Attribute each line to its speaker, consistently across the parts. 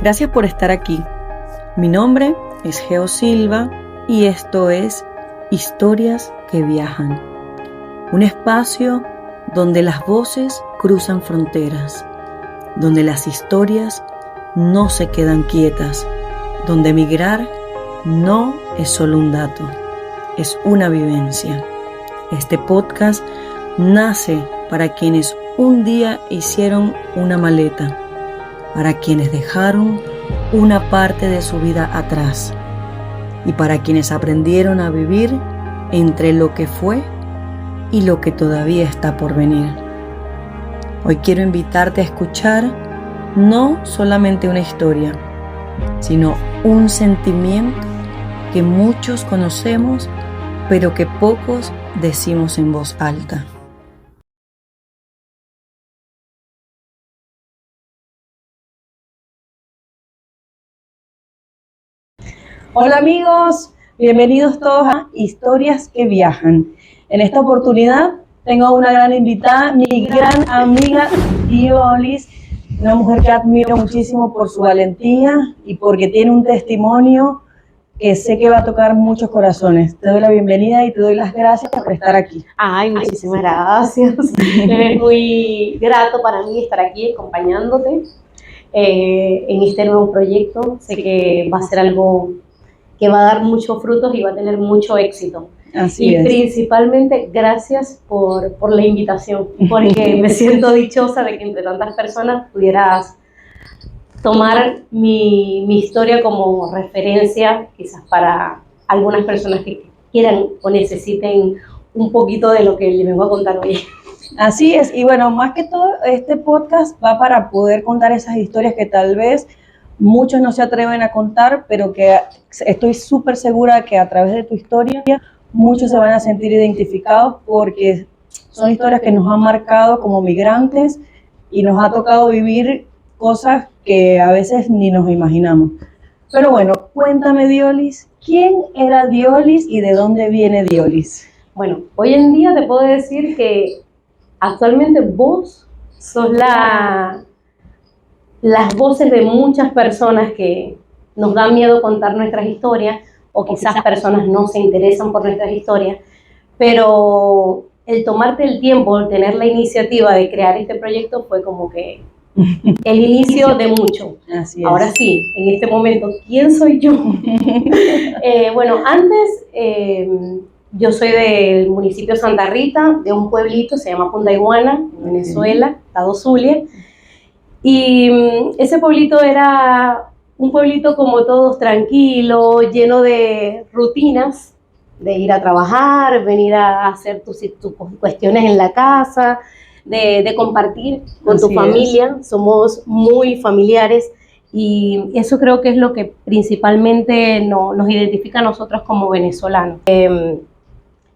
Speaker 1: Gracias por estar aquí. Mi nombre es Geo Silva y esto es Historias que Viajan. Un espacio donde las voces cruzan fronteras, donde las historias no se quedan quietas, donde migrar no es solo un dato, es una vivencia. Este podcast nace para quienes un día hicieron una maleta, para quienes dejaron una parte de su vida atrás y para quienes aprendieron a vivir entre lo que fue y lo que todavía está por venir. Hoy quiero invitarte a escuchar no solamente una historia, sino un sentimiento que muchos conocemos, pero que pocos decimos en voz alta. Hola amigos, bienvenidos todos a Historias que Viajan. En esta oportunidad tengo una gran invitada, mi gran amiga Diolis, una mujer que admiro muchísimo por su valentía y porque tiene un testimonio que sé que va a tocar muchos corazones. Te doy la bienvenida y te doy las gracias por estar aquí.
Speaker 2: Ay, muchísimas gracias. Es muy grato para mí estar aquí acompañándote en este nuevo proyecto. Sé que va a ser algo que va a dar muchos frutos y va a tener mucho éxito.
Speaker 1: Así es.
Speaker 2: Principalmente gracias por la invitación, porque me siento dichosa de que entre tantas personas pudieras tomar mi historia como referencia, quizás para algunas personas que quieran o necesiten un poquito de lo que les vengo a contar hoy.
Speaker 1: Así es, y bueno, más que todo, este podcast va para poder contar esas historias que tal vez muchos no se atreven a contar, pero que estoy súper segura que a través de tu historia muchos se van a sentir identificados porque son historias que nos han marcado como migrantes y nos ha tocado vivir cosas que a veces ni nos imaginamos. Pero bueno, cuéntame Diolis, ¿quién era Diolis y de dónde viene Diolis?
Speaker 2: Bueno, hoy en día te puedo decir que actualmente vos sos las voces de muchas personas que nos da miedo contar nuestras historias, o quizás personas no se interesan por nuestras historias, pero el tomarte el tiempo, el tener la iniciativa de crear este proyecto fue como que el inicio de mucho.
Speaker 1: Así es.
Speaker 2: Ahora sí, en este momento, ¿quién soy yo? Bueno, antes yo soy del municipio Santa Rita, de un pueblito, se llama Punta Iguana, en Venezuela, Estado Zulia. Y ese pueblito era un pueblito como todos tranquilo, lleno de rutinas, de ir a trabajar, venir a hacer tus cuestiones en la casa, de compartir con tu familia. Somos muy familiares y eso creo que es lo que principalmente nos identifica a nosotros como venezolanos.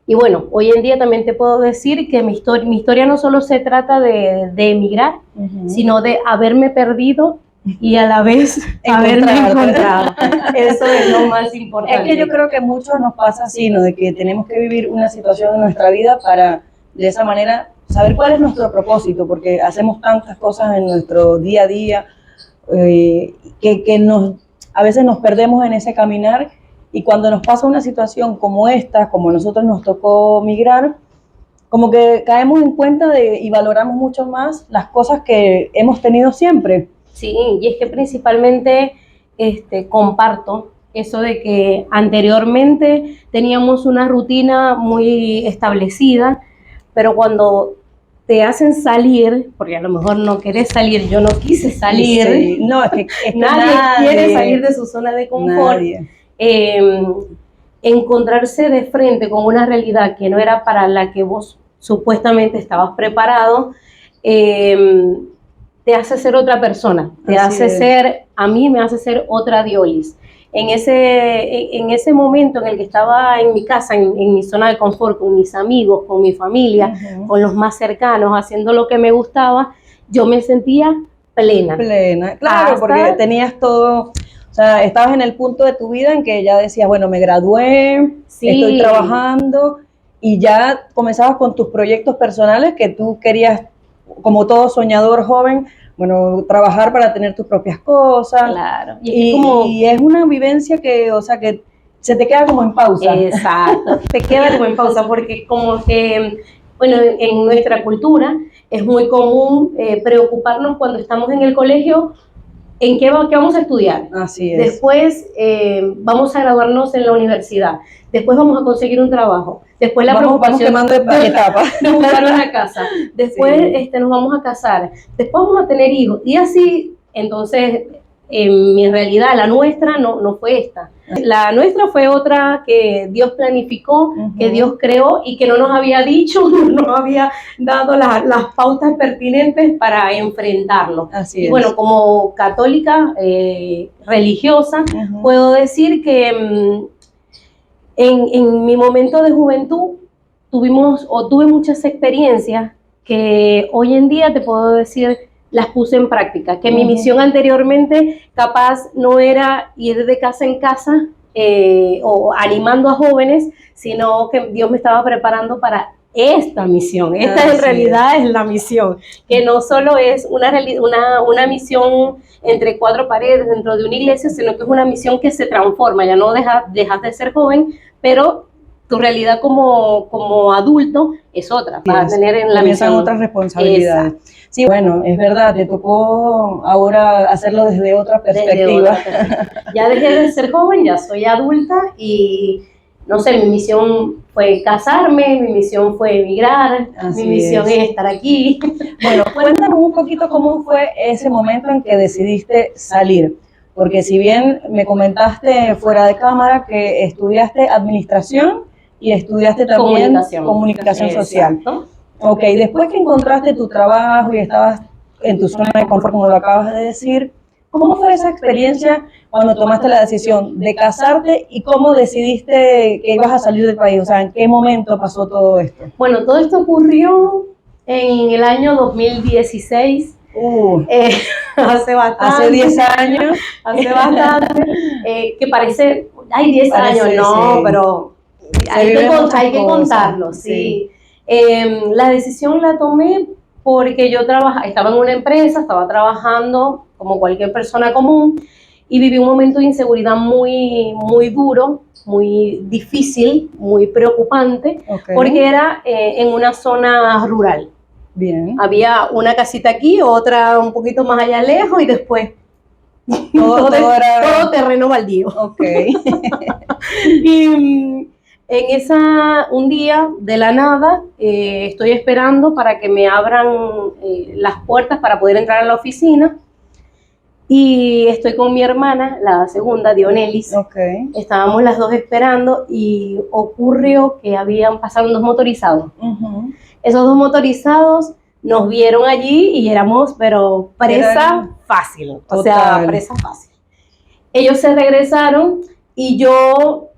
Speaker 2: Y bueno, hoy en día también te puedo decir que mi historia no solo se trata de emigrar, sino de haberme perdido y a la vez haberme encontrado. Eso es lo más importante.
Speaker 1: Es que yo creo que muchos nos pasa así, ¿no? De que tenemos que vivir una situación en nuestra vida para, de esa manera, saber cuál es nuestro propósito, porque hacemos tantas cosas en nuestro día a día que a veces nos perdemos en ese caminar. Y cuando nos pasa una situación como esta, como a nosotros nos tocó migrar, como que caemos en cuenta y valoramos mucho más las cosas que hemos tenido siempre.
Speaker 2: Sí, y es que principalmente comparto eso de que anteriormente teníamos una rutina muy establecida, pero cuando te hacen salir, porque a lo mejor no querés salir, yo no quise salir.
Speaker 1: Sí, no, es que
Speaker 2: nadie quiere salir de su zona de confort. Nadie. Encontrarse de frente con una realidad que no era para la que vos supuestamente estabas preparado, te hace ser otra persona, a mí me hace ser otra Diolis. En ese momento en el que estaba en mi casa, en mi zona de confort, con mis amigos, con mi familia, con los más cercanos, haciendo lo que me gustaba, yo me sentía plena.
Speaker 1: Claro, porque tenías todo. O sea, estabas en el punto de tu vida en que ya decías, bueno, me gradué, estoy trabajando, y ya comenzabas con tus proyectos personales que tú querías, como todo soñador joven, bueno, trabajar para tener tus propias cosas.
Speaker 2: Claro.
Speaker 1: Y es una vivencia que, o sea, que se te queda como en pausa.
Speaker 2: Exacto, te queda como en pausa porque como que, bueno, en nuestra cultura es muy común preocuparnos cuando estamos en el colegio en qué vamos a estudiar.
Speaker 1: Así es.
Speaker 2: Después vamos a graduarnos en la universidad. Después vamos a conseguir un trabajo. Después la preocupación
Speaker 1: vamos quemando etapas.
Speaker 2: de buscar una casa. Después sí. Nos vamos a casar. Después vamos a tener hijos. Y así, entonces, en mi realidad, la nuestra no fue esta. La nuestra fue otra que Dios planificó, que Dios creó y que no nos había dicho, no nos había dado las pautas pertinentes para enfrentarlo.
Speaker 1: Así es.
Speaker 2: Y bueno, como católica religiosa, puedo decir que en mi momento de juventud tuve muchas experiencias que hoy en día te puedo decir las puse en práctica, que mi misión anteriormente capaz no era ir de casa en casa o animando a jóvenes, sino que Dios me estaba preparando para esta misión. Esta en realidad es la misión, que no solo es una misión entre cuatro paredes dentro de una iglesia, sino que es una misión que se transforma, ya no dejas de ser joven, pero tu realidad como adulto es otra, vas a tener en la misión
Speaker 1: otras responsabilidades. Exacto. Sí, bueno, es verdad, te tocó ahora hacerlo desde otra perspectiva.
Speaker 2: Ya dejé de ser joven, ya soy adulta y no sé, mi misión fue casarme, mi misión fue emigrar, mi misión es estar aquí.
Speaker 1: Bueno, cuéntanos un poquito cómo fue ese momento en que decidiste salir. Porque si bien me comentaste fuera de cámara que estudiaste administración y estudiaste también comunicación social. Ok, después que encontraste tu trabajo y estabas en tu zona de confort, como lo acabas de decir, ¿cómo fue esa experiencia cuando tomaste la decisión de casarte y cómo decidiste que ibas a salir del país? O sea, ¿en qué momento pasó todo esto?
Speaker 2: Bueno, todo esto ocurrió en el año 2016. Hace bastante.
Speaker 1: Hace 10 años.
Speaker 2: Hace bastante. Que parece, hay 10 años, no, sí. Pero hay que contarlo, sí. La decisión la tomé porque yo estaba en una empresa, estaba trabajando como cualquier persona común y viví un momento de inseguridad muy, muy duro, muy difícil, muy preocupante, porque era en una zona rural.
Speaker 1: Bien.
Speaker 2: Había una casita aquí, otra un poquito más allá lejos y después todo terreno baldío.
Speaker 1: Ok.
Speaker 2: Y un día de la nada estoy esperando para que me abran las puertas para poder entrar a la oficina y estoy con mi hermana, la segunda, Dionelis. Estábamos las dos esperando y ocurrió que habían pasado dos motorizados. Esos dos motorizados nos vieron allí y éramos, pero presa fácil, o sea, presa fácil. Ellos se regresaron y yo,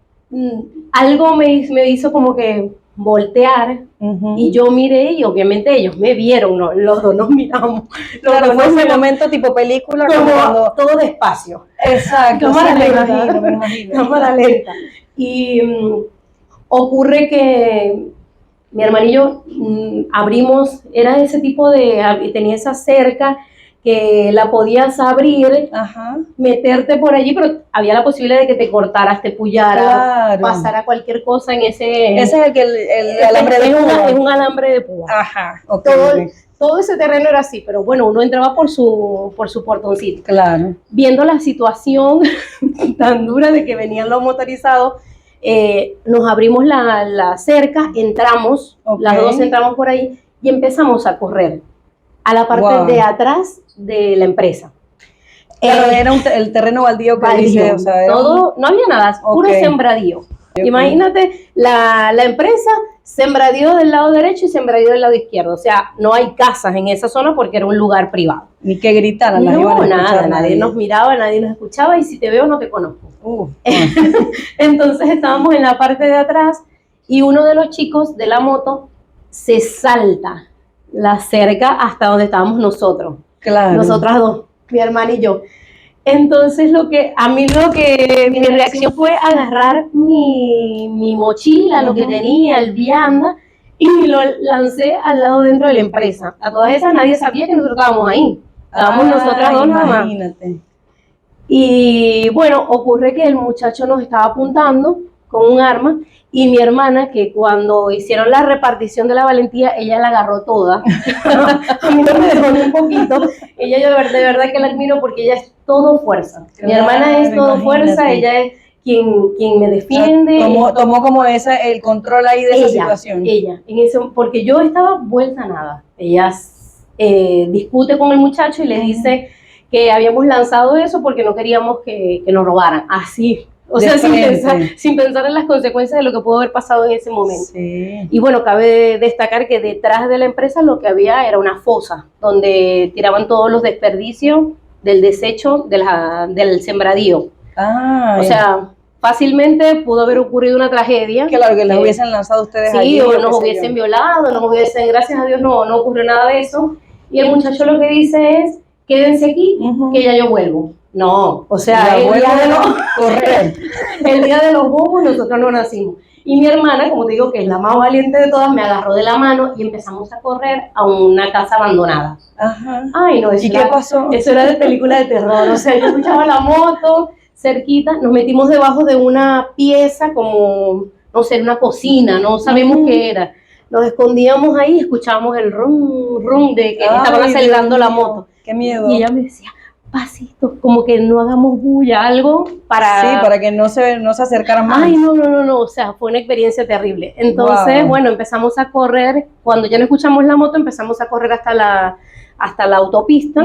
Speaker 2: algo me hizo como que voltear y yo miré y obviamente ellos me vieron, ¿no? Los dos nos miramos.
Speaker 1: Claro, fue ese momento tipo película.
Speaker 2: Como cuando, todo despacio.
Speaker 1: Exacto.
Speaker 2: Cámara lenta. Me imagino. Cámara lenta. Y ocurre que mi hermano y yo abrimos, era ese tipo tenía esa cerca que la podías abrir, meterte por allí, pero había la posibilidad de que te cortaras, te pullaras, pasara cualquier cosa en ese...
Speaker 1: Ese es el alambre de púa.
Speaker 2: Es un alambre de púa.
Speaker 1: Ajá,
Speaker 2: todo ese terreno era así, pero bueno, uno entraba por su portoncito.
Speaker 1: Claro.
Speaker 2: Viendo la situación tan dura de que venían los motorizados, nos abrimos la cerca, entramos, las dos entramos por ahí y empezamos a correr a la parte de atrás de la empresa.
Speaker 1: Era el terreno baldío que dice, o sea,
Speaker 2: no había nada, puro sembradío. Imagínate la empresa, sembradío del lado derecho y sembradío del lado izquierdo. O sea, no hay casas en esa zona porque era un lugar privado.
Speaker 1: Ni que gritaran.
Speaker 2: No, nada, nadie nos miraba, nadie nos escuchaba y si te veo no te conozco. Entonces estábamos en la parte de atrás y uno de los chicos de la moto se salta la cerca hasta donde estábamos nosotros.
Speaker 1: Claro.
Speaker 2: Nosotras dos, mi hermana y yo. Entonces mi reacción fue agarrar mi mochila, lo que tenía, el vianda, y lo lancé al lado dentro de la empresa. A todas esas nadie sabía que nosotros estábamos ahí. Estábamos nosotras dos nada más.
Speaker 1: Imagínate.
Speaker 2: Y bueno, ocurre que el muchacho nos estaba apuntando con un arma y mi hermana, que cuando hicieron la repartición de la valentía, ella la agarró toda. A mí no me dejó ni un poquito. Ella yo de verdad que la admiro porque ella es todo fuerza. Mi hermana es todo fuerza, ella es quien me defiende.
Speaker 1: O sea, tomó como el control ahí de esa situación.
Speaker 2: Ella, porque yo estaba vuelta a nada. Ella discute con el muchacho y le dice que habíamos lanzado eso porque no queríamos que nos robaran. Así. O sea, sin pensar en las consecuencias de lo que pudo haber pasado en ese momento.
Speaker 1: Sí.
Speaker 2: Y bueno, cabe destacar que detrás de la empresa lo que había era una fosa donde tiraban todos los desperdicios del desecho del sembradío. O sea, fácilmente pudo haber ocurrido una tragedia.
Speaker 1: Claro, que las hubiesen lanzado ustedes allí.
Speaker 2: Sí, o nos hubiesen violado, gracias a Dios no ocurrió nada de eso. Y el muchacho lo que dice es, quédense aquí, que ya yo vuelvo. No, o sea, el día de los bobos nosotros no nacimos. Y mi hermana, como te digo, que es la más valiente de todas, me agarró de la mano y empezamos a correr a una casa abandonada.
Speaker 1: Ajá.
Speaker 2: Ay, no,
Speaker 1: ¿Y qué pasó?
Speaker 2: Eso era de película de terror. O sea, yo escuchaba la moto cerquita, nos metimos debajo de una pieza como, no sé, una cocina, no sabemos qué era. Nos escondíamos ahí y escuchábamos el rum de que estaban acelerando la moto.
Speaker 1: Qué miedo.
Speaker 2: Y ella me decía, pasito, como que no hagamos bulla, algo para...
Speaker 1: Sí, para que no se acercaran más.
Speaker 2: Ay, no, o sea, fue una experiencia terrible. Entonces, bueno, empezamos a correr, cuando ya no escuchamos la moto, empezamos a correr hasta la autopista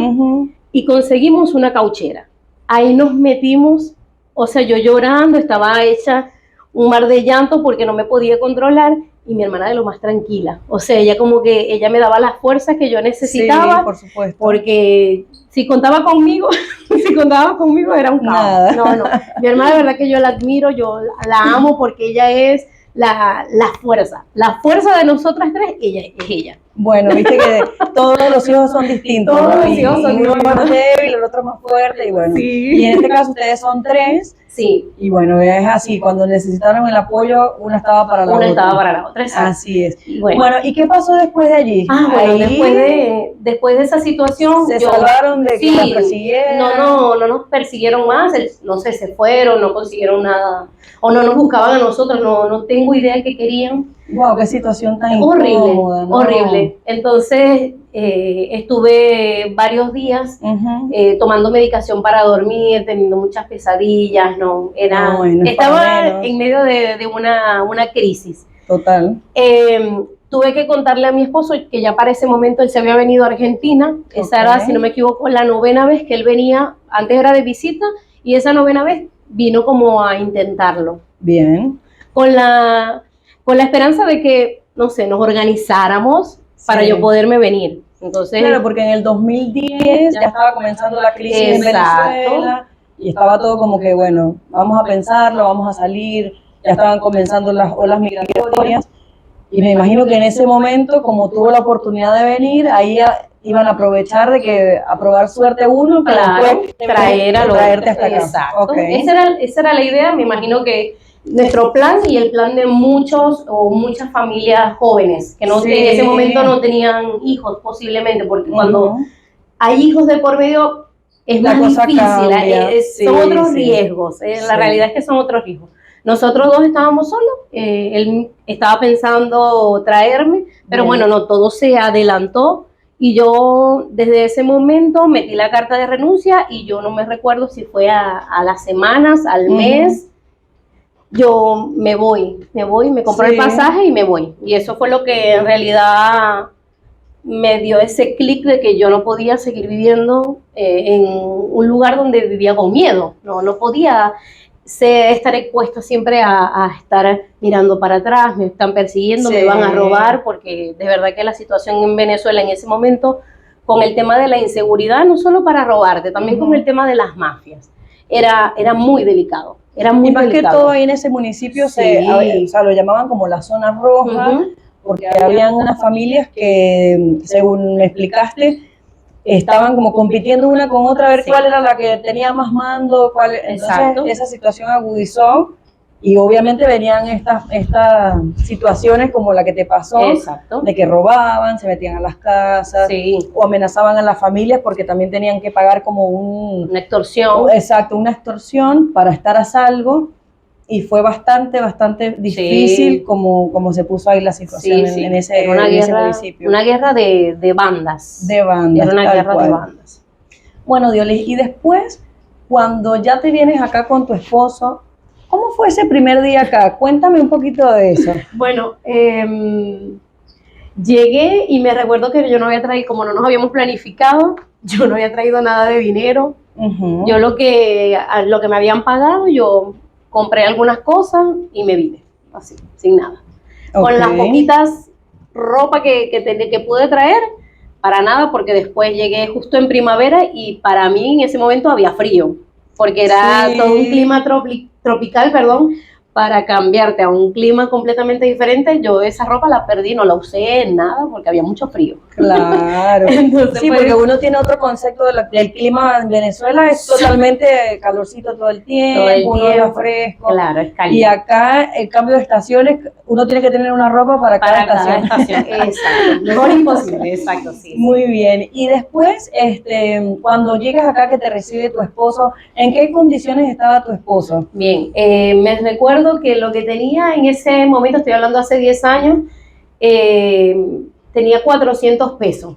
Speaker 2: y conseguimos una cauchera. Ahí nos metimos, o sea, yo llorando, estaba hecha un mar de llanto porque no me podía controlar y mi hermana de lo más tranquila. O sea, ella como que, ella me daba las fuerzas que yo necesitaba.
Speaker 1: Sí, por supuesto.
Speaker 2: Porque si contaba conmigo era un caos. No. Mi hermana de verdad que yo la admiro, yo la amo porque ella es la fuerza. La fuerza de nosotras tres, ella es ella.
Speaker 1: Bueno, viste que todos los hijos son distintos.
Speaker 2: Todos los hijos son
Speaker 1: uno más débil, el otro más fuerte, y bueno.
Speaker 2: Sí.
Speaker 1: Y en este caso ustedes son tres.
Speaker 2: Sí.
Speaker 1: Y bueno, es así, cuando necesitaron el apoyo, una estaba para la otra.
Speaker 2: Una estaba para la otra, exacto.
Speaker 1: Así es. Bueno, ¿y qué pasó después de allí?
Speaker 2: Bueno, después de esa situación...
Speaker 1: ¿Se salvaron de que las persiguieran?
Speaker 2: No nos persiguieron más, no sé, se fueron, no consiguieron nada, o no nos buscaban a nosotros, no tengo idea qué querían.
Speaker 1: Wow, qué situación tan
Speaker 2: incómoda, ¿no? Horrible. Entonces, estuve varios días tomando medicación para dormir, teniendo muchas pesadillas, estaba en medio de una crisis.
Speaker 1: Total.
Speaker 2: Tuve que contarle a mi esposo que ya para ese momento él se había venido a Argentina. Esa era, si no me equivoco, la 9ª vez que él venía. Antes era de visita y esa 9ª vez vino como a intentarlo.
Speaker 1: Bien.
Speaker 2: Con la esperanza de que, no sé, nos organizáramos para yo poderme venir. Entonces,
Speaker 1: claro, porque en el 2010 ya estaba comenzando la crisis en Venezuela y estaba todo como que, bueno, vamos a pensarlo, vamos a salir, ya estaban comenzando las olas migratorias y me imagino que en ese momento, como tuvo la oportunidad de venir, ahí iban a aprovechar de que a probar suerte uno para después traerte hasta acá.
Speaker 2: Exacto. Okay. Esa era la idea, me imagino que nuestro plan y el plan de muchas familias jóvenes que en ese momento no tenían hijos posiblemente, porque cuando hay hijos de por medio es más difícil, son otros riesgos, la realidad es que son otros riesgos. Nosotros dos estábamos solos, él estaba pensando traerme, pero bueno, no, todo se adelantó y yo desde ese momento metí la carta de renuncia y yo no me recuerdo si fue a las semanas, al mes. Yo me compro el pasaje y me voy. Y eso fue lo que en realidad me dio ese clic de que yo no podía seguir viviendo en un lugar donde vivía con miedo. No podía estar expuesta siempre a estar mirando para atrás, me están persiguiendo, me van a robar, porque de verdad que la situación en Venezuela en ese momento, con el tema de la inseguridad, no solo para robarte, también con el tema de las mafias, era muy delicado. Era muy
Speaker 1: más
Speaker 2: delicado.
Speaker 1: Que todo ahí en ese municipio lo llamaban como la zona roja, porque habían unas familias que, según me explicaste, estaban como compitiendo una con otra a ver cuál era la que tenía más mando, entonces esa situación agudizó Y obviamente venían estas situaciones como la que te pasó,
Speaker 2: Exacto.
Speaker 1: de que robaban, se metían a las casas,
Speaker 2: Sí.
Speaker 1: o amenazaban a las familias porque también tenían que pagar como una extorsión para estar a salvo. Y fue bastante difícil como se puso ahí la situación en ese municipio.
Speaker 2: Una guerra de bandas.
Speaker 1: De bandas.
Speaker 2: Era una guerra de bandas.
Speaker 1: Bueno, Diolis, y después, cuando ya te vienes acá con tu esposo, ¿cómo fue ese primer día acá? Cuéntame un poquito de eso.
Speaker 2: Bueno, llegué y me recuerdo que yo no había traído, como no nos habíamos planificado, yo no había traído nada de dinero.
Speaker 1: Uh-huh.
Speaker 2: Yo lo que me habían pagado, yo compré algunas cosas y me vine, así, sin nada. Okay. Con las poquitas ropa que pude traer, para nada, porque después llegué justo en primavera y para mí en ese momento había frío, porque era todo un clima tropical, para cambiarte a un clima completamente diferente. Yo esa ropa la perdí, no la usé en nada porque había mucho frío.
Speaker 1: Claro. Entonces, sí, porque uno tiene otro concepto del clima en Venezuela, es totalmente calorcito todo el tiempo, uno está fresco.
Speaker 2: Claro, es caliente.
Speaker 1: Y acá el cambio de estaciones, uno tiene que tener una ropa para cada estación.
Speaker 2: Exacto, mejor imposible, exacto, sí.
Speaker 1: Muy bien. Y después, cuando llegas acá que te recibe tu esposo, ¿en qué condiciones estaba tu esposo?
Speaker 2: Bien, me recuerdo que lo que tenía en ese momento, estoy hablando hace 10 años, tenía 400 pesos.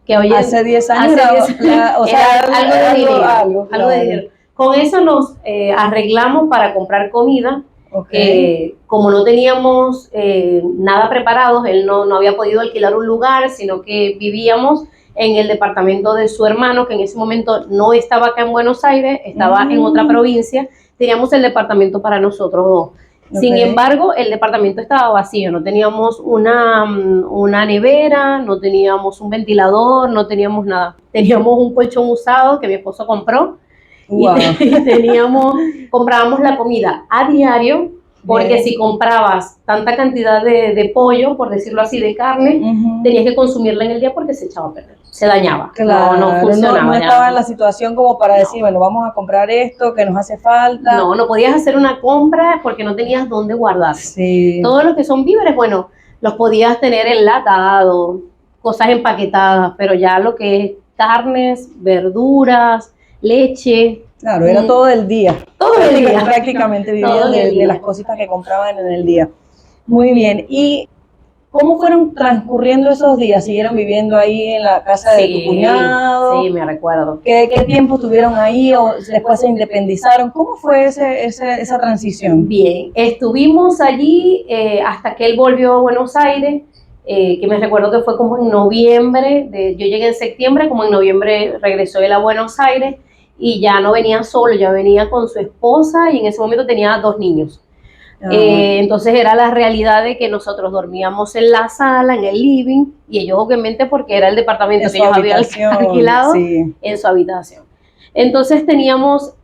Speaker 2: Que hoy
Speaker 1: hace 10 años
Speaker 2: era algo de dinero. Con eso nos arreglamos para comprar comida.
Speaker 1: Okay.
Speaker 2: Como no teníamos nada preparado, él no había podido alquilar un lugar, sino que vivíamos en el departamento de su hermano, que en ese momento no estaba acá en Buenos Aires, estaba en otra provincia. Teníamos el departamento para nosotros dos. Okay. Sin embargo, el departamento estaba vacío, no teníamos una nevera, no teníamos un ventilador, no teníamos nada. Teníamos un colchón usado que mi esposo compró. Wow. Y comprábamos la comida a diario, porque si comprabas tanta cantidad de pollo, por decirlo así, de carne, tenías que consumirla en el día porque se echaba a perder, se dañaba.
Speaker 1: Claro, no funcionaba. No estaba en la situación como para decir, bueno, vamos a comprar esto que nos hace falta.
Speaker 2: No podías hacer una compra porque no tenías dónde guardar.
Speaker 1: Sí.
Speaker 2: Todo lo que son víveres, bueno, los podías tener enlatados, cosas empaquetadas, pero ya lo que es carnes, verduras, leche.
Speaker 1: Claro, era todo el día.
Speaker 2: Todo el día.
Speaker 1: Prácticamente vivían de las cositas que compraban en el día. Muy bien. ¿Y cómo fueron transcurriendo esos días? ¿Siguieron viviendo ahí en la casa de tu cuñado?
Speaker 2: Sí, me recuerdo.
Speaker 1: ¿Qué tiempo estuvieron ahí o después se independizaron? ¿Cómo fue esa transición?
Speaker 2: Bien, estuvimos allí hasta que él volvió a Buenos Aires, que me recuerdo que fue como en noviembre, yo llegué en septiembre, como en noviembre regresó él a Buenos Aires. Y ya no venía solo, ya venía con su esposa y en ese momento tenía 2 niños. Entonces era la realidad de que nosotros dormíamos en la sala, en el living, y ellos obviamente porque era el departamento que ellos habían alquilado, en su habitación. Entonces teníamos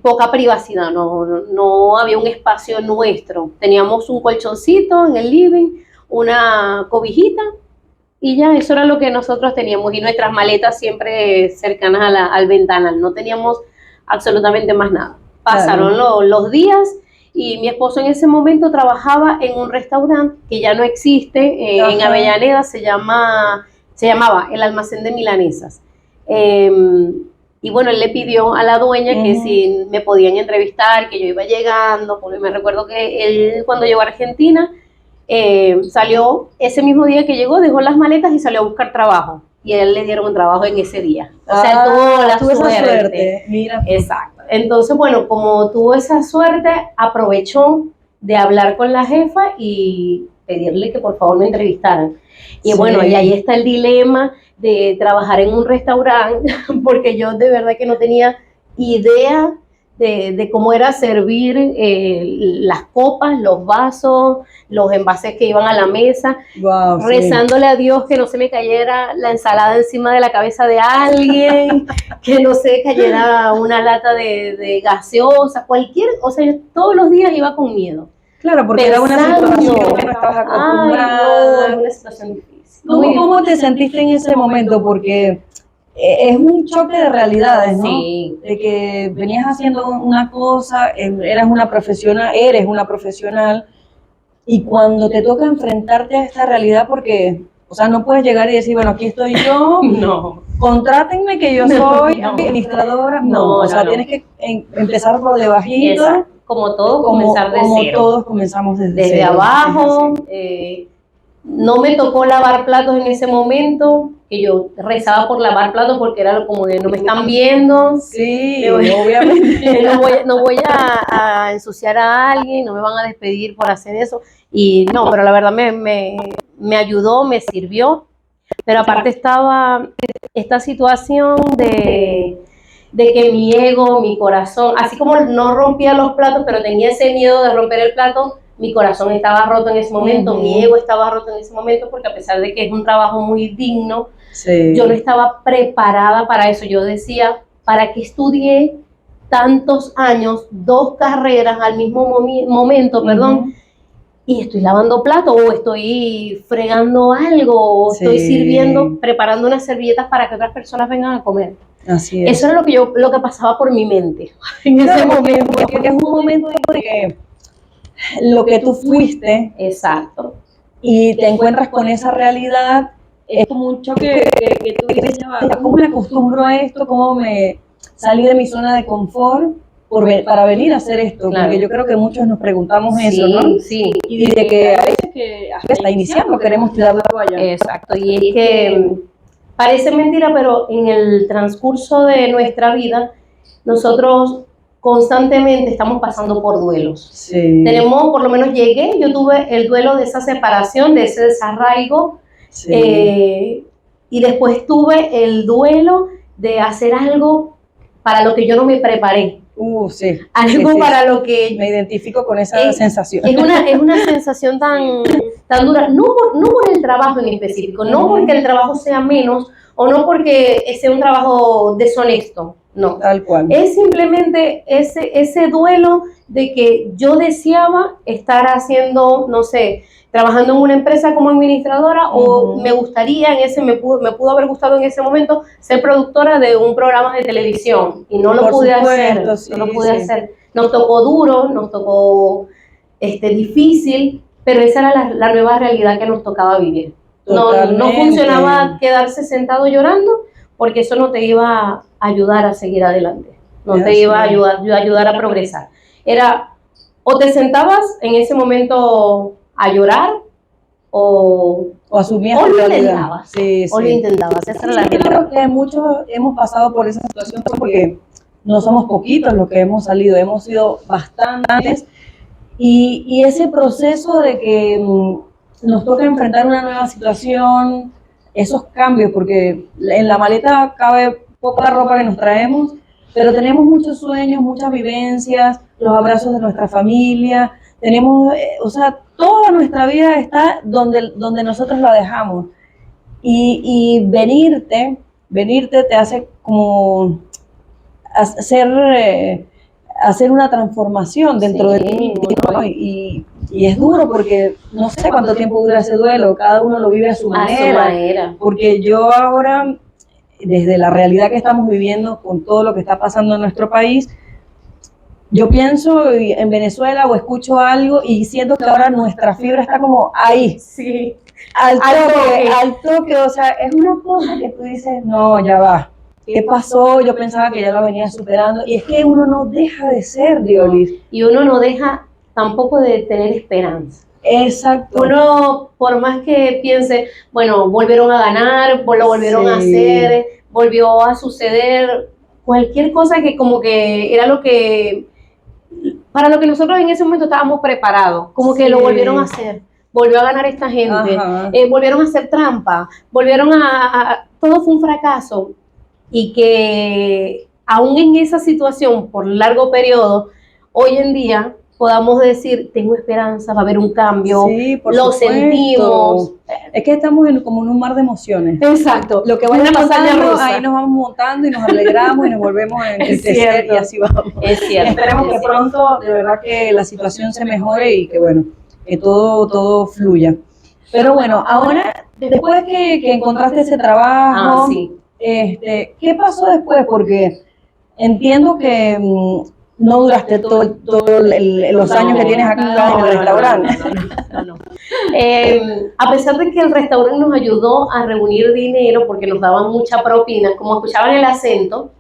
Speaker 2: poca privacidad, no había un espacio nuestro. Teníamos un colchoncito en el living, una cobijita, y ya, eso era lo que nosotros teníamos, y nuestras maletas siempre cercanas al ventanal, no teníamos absolutamente más nada. Pasaron los días y mi esposo en ese momento trabajaba en un restaurante que ya no existe, en Avellaneda, se llamaba el Almacén de Milanesas. Y bueno, él le pidió a la dueña que si me podían entrevistar, que yo iba llegando, porque me recuerdo que él cuando llegó a Argentina, salió ese mismo día que llegó, dejó las maletas y salió a buscar trabajo. Y a él le dieron un trabajo en ese día. O sea, tuvo esa suerte.
Speaker 1: Mira.
Speaker 2: Exacto. Entonces, bueno, como tuvo esa suerte, aprovechó de hablar con la jefa y pedirle que por favor me entrevistaran. Y bueno, y ahí está el dilema de trabajar en un restaurante, porque yo de verdad que no tenía idea de cómo era servir las copas, los vasos, los envases que iban a la mesa, rezándole a Dios que no se me cayera la ensalada encima de la cabeza de alguien, que no se cayera una lata de gaseosa, o sea, yo todos los días iba con miedo.
Speaker 1: Claro, porque era una situación que no estabas acostumbrada.
Speaker 2: Era una situación difícil.
Speaker 1: ¿Cómo te sentiste en ese momento? Porque es un choque de realidades, ¿no?
Speaker 2: Sí.
Speaker 1: De que venías haciendo una cosa, eres una profesional, y cuando te toca enfrentarte a esta realidad, porque, o sea, no puedes llegar y decir, bueno, aquí estoy yo,
Speaker 2: No.
Speaker 1: contrátenme que yo soy administradora. No, o sea, tienes que empezar por debajito.
Speaker 2: Exacto. Como todos, comenzar de
Speaker 1: como
Speaker 2: cero.
Speaker 1: todos comenzamos desde
Speaker 2: Desde
Speaker 1: cero.
Speaker 2: abajo. No me tocó lavar platos en ese momento, que yo rezaba por lavar platos porque era como que no me están viendo.
Speaker 1: Sí, obviamente.
Speaker 2: No voy a ensuciar a alguien, no me van a despedir por hacer eso. Y no, pero la verdad me ayudó, me sirvió. Pero aparte estaba esta situación de que mi ego, mi corazón, así como no rompía los platos, pero tenía ese miedo de romper el plato, mi corazón estaba roto en ese momento, mi ego estaba roto en ese momento, porque a pesar de que es un trabajo muy digno, yo no estaba preparada para eso. Yo decía, ¿para qué estudié tantos años, 2 carreras al mismo momento, perdón, y estoy lavando platos, o estoy fregando algo, o estoy sirviendo, preparando unas servilletas para que otras personas vengan a comer?
Speaker 1: Así es.
Speaker 2: Eso era lo que pasaba por mi mente en ese momento.
Speaker 1: Porque es un momento de que lo que tú fuiste,
Speaker 2: exacto,
Speaker 1: y te encuentras con esa realidad, es como un choque que tú dices, ¿cómo me acostumbro a esto? ¿Cómo me salí de mi zona de confort para venir a hacer esto?
Speaker 2: Claro.
Speaker 1: Porque yo creo que muchos nos preguntamos eso, ¿no?
Speaker 2: Sí.
Speaker 1: Y de que a veces que hasta iniciando queremos tirar la toalla.
Speaker 2: Exacto, y es que parece mentira, pero en el transcurso de nuestra vida, nosotros constantemente estamos pasando por duelos.
Speaker 1: Sí.
Speaker 2: Por lo menos yo tuve el duelo de esa separación, de ese desarraigo, y después tuve el duelo de hacer algo para lo que yo no me preparé.
Speaker 1: Sí.
Speaker 2: Algo para lo que...
Speaker 1: Me identifico con esa sensación.
Speaker 2: Es una sensación tan dura, no por el trabajo en específico, no porque el trabajo sea menos, o no porque sea un trabajo deshonesto, no.
Speaker 1: Tal cual.
Speaker 2: Es simplemente ese duelo de que yo deseaba estar haciendo, no sé, trabajando en una empresa como administradora, o me gustaría, me pudo haber gustado en ese momento ser productora de un programa de televisión, y no lo pude hacer,
Speaker 1: sí,
Speaker 2: no lo pude hacer. Nos tocó duro, nos tocó difícil, pero esa era la nueva realidad que nos tocaba vivir. No funcionaba quedarse sentado llorando, porque eso no te iba a ayudar a seguir adelante, no te iba a ayudar a progresar. Era, o te sentabas en ese momento a llorar, o
Speaker 1: asumías
Speaker 2: o
Speaker 1: la
Speaker 2: lo
Speaker 1: realidad.
Speaker 2: intentabas.
Speaker 1: Sí.
Speaker 2: Lo intentabas. Esa era la
Speaker 1: realidad. Creo que muchos hemos pasado por esa situación porque no somos poquitos los que hemos salido, hemos sido bastantes, y ese proceso de que nos toca enfrentar una nueva situación, esos cambios, porque en la maleta cabe poca ropa que nos traemos, pero tenemos muchos sueños, muchas vivencias, los abrazos de nuestra familia, tenemos, o sea, toda nuestra vida está donde nosotros la dejamos, y venirte te hace como hacer una transformación dentro de ti, ¿no? Y es duro porque no sé cuánto tiempo dura ese duelo, cada uno lo vive a su manera. Porque yo ahora, desde la realidad que estamos viviendo con todo lo que está pasando en nuestro país, yo pienso en Venezuela o escucho algo y siento que ahora nuestra fibra está como ahí.
Speaker 2: Sí.
Speaker 1: Al toque, o sea, es una cosa que tú dices, no, ya va. ¿Qué pasó? Yo pensaba que ya lo venía superando. Y es que uno no deja de ser, Diolis.
Speaker 2: Y uno no deja tampoco de tener esperanza.
Speaker 1: Exacto.
Speaker 2: Uno, por más que piense, bueno, volvieron a ganar, lo volvieron a hacer, volvió a suceder, cualquier cosa que como que era para lo que nosotros en ese momento estábamos preparados, como que lo volvieron a hacer. Volvió a ganar esta gente, volvieron a hacer trampa, todo fue un fracaso. Y que aún en esa situación por largo periodo, hoy en día podamos decir, tengo esperanza, va a haber un cambio, lo sentimos.
Speaker 1: Es que estamos como en un mar de emociones.
Speaker 2: Exacto.
Speaker 1: Lo que vaya pasando, ahí nos vamos montando y nos alegramos y nos volvemos a entristecer y así vamos.
Speaker 2: Es cierto.
Speaker 1: Esperemos que pronto, de verdad, que la situación se mejore y que, bueno, que todo fluya. Pero bueno, ahora, después que encontraste ese trabajo, ¿Qué pasó después? Porque entiendo que no duraste todos los años que tienes acá en el restaurante.
Speaker 2: No. A pesar de que el restaurante nos ayudó a reunir dinero porque nos daban mucha propina, como escuchaban el acento,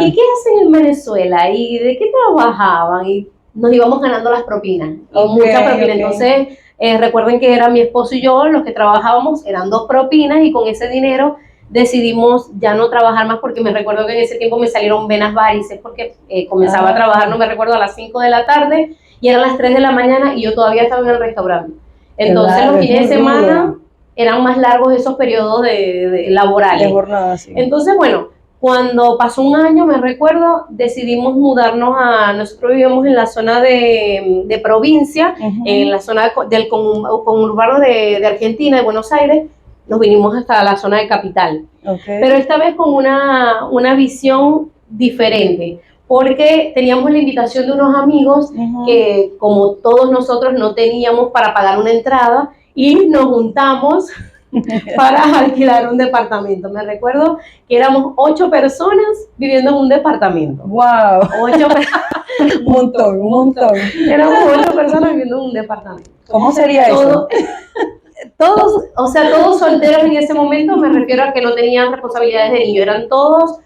Speaker 2: ¿y qué hacen en Venezuela? ¿Y de qué trabajaban? Y nos íbamos ganando las propinas, mucha propina. Entonces, recuerden que era mi esposo y yo los que trabajábamos, eran 2 propinas y con ese dinero decidimos ya no trabajar más porque me recuerdo que en ese tiempo me salieron venas varices porque comenzaba a trabajar, no me recuerdo, a las 5 de la tarde y eran las 3 de la mañana y yo todavía estaba en el restaurante. Entonces claro, los fines de semana eran más largos esos periodos de laborales. De jornada, sí. Entonces, bueno, cuando pasó un año, me recuerdo, decidimos mudarnos nosotros vivíamos en la zona de provincia, en la zona del conurbano de Argentina, de Buenos Aires. Nos vinimos hasta la zona de capital, pero esta vez con una visión diferente, porque teníamos la invitación de unos amigos que, como todos nosotros, no teníamos para pagar una entrada y nos juntamos para alquilar un departamento. Me recuerdo que éramos 8 personas viviendo en un departamento. ¡Wow! 8 un montón. Éramos 8 personas viviendo en un departamento.
Speaker 1: ¿Cómo sería eso?
Speaker 2: Todos solteros en ese momento, me refiero a que no tenían responsabilidades de niño, eran todos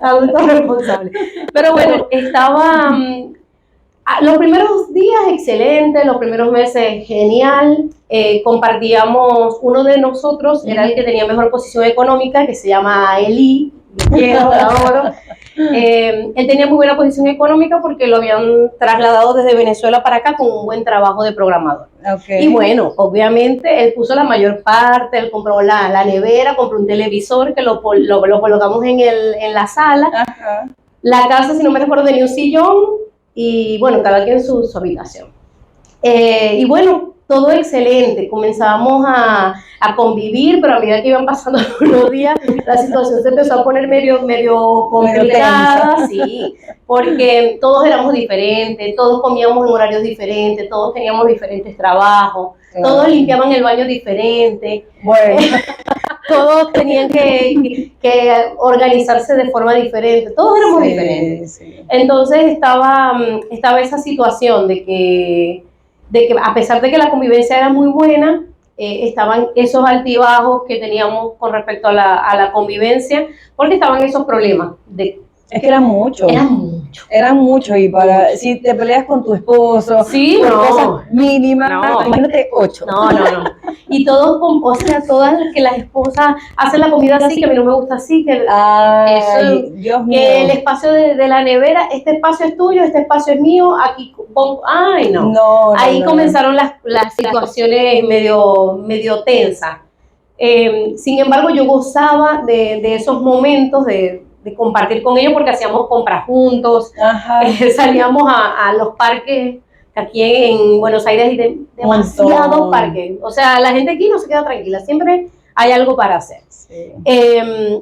Speaker 2: adultos responsables. Pero bueno, los primeros días excelente, los primeros meses genial, compartíamos, uno de nosotros era el que tenía mejor posición económica, que se llama Eli, quiero, la adoro. Él tenía muy buena posición económica porque lo habían trasladado desde Venezuela para acá con un buen trabajo de programador. Y bueno, obviamente él puso la mayor parte, él compró la nevera, compró un televisor que lo colocamos en la sala. La casa, si no me recuerdo, tenía un sillón y bueno, cada quien en su habitación. Y bueno, todo excelente, comenzábamos a convivir, pero a medida que iban pasando los días, la situación se empezó a poner medio complicada, sí, porque todos éramos diferentes, todos comíamos en horarios diferentes, todos teníamos diferentes trabajos, todos limpiaban el baño diferente, todos tenían que organizarse de forma diferente, todos éramos diferentes. Entonces estaba esa situación de que a pesar de que la convivencia era muy buena, estaban esos altibajos que teníamos con respecto a la convivencia, porque estaban esos problemas.
Speaker 1: Es que eran muchos. Eran muchos, y si te peleas con tu esposo, cosas mínimas, imagínate 8.
Speaker 2: No. Y todas que las esposas hacen la comida así, que a mí no me gusta así, que Dios mío, que el espacio de la nevera, este espacio es tuyo, este espacio es mío, aquí ahí comenzaron las situaciones medio tensas. Sin embargo, yo gozaba de esos momentos de compartir con ellos porque hacíamos compras juntos, salíamos a los parques. Aquí en Buenos Aires hay demasiados parques, o sea, la gente aquí no se queda tranquila, siempre hay algo para hacer.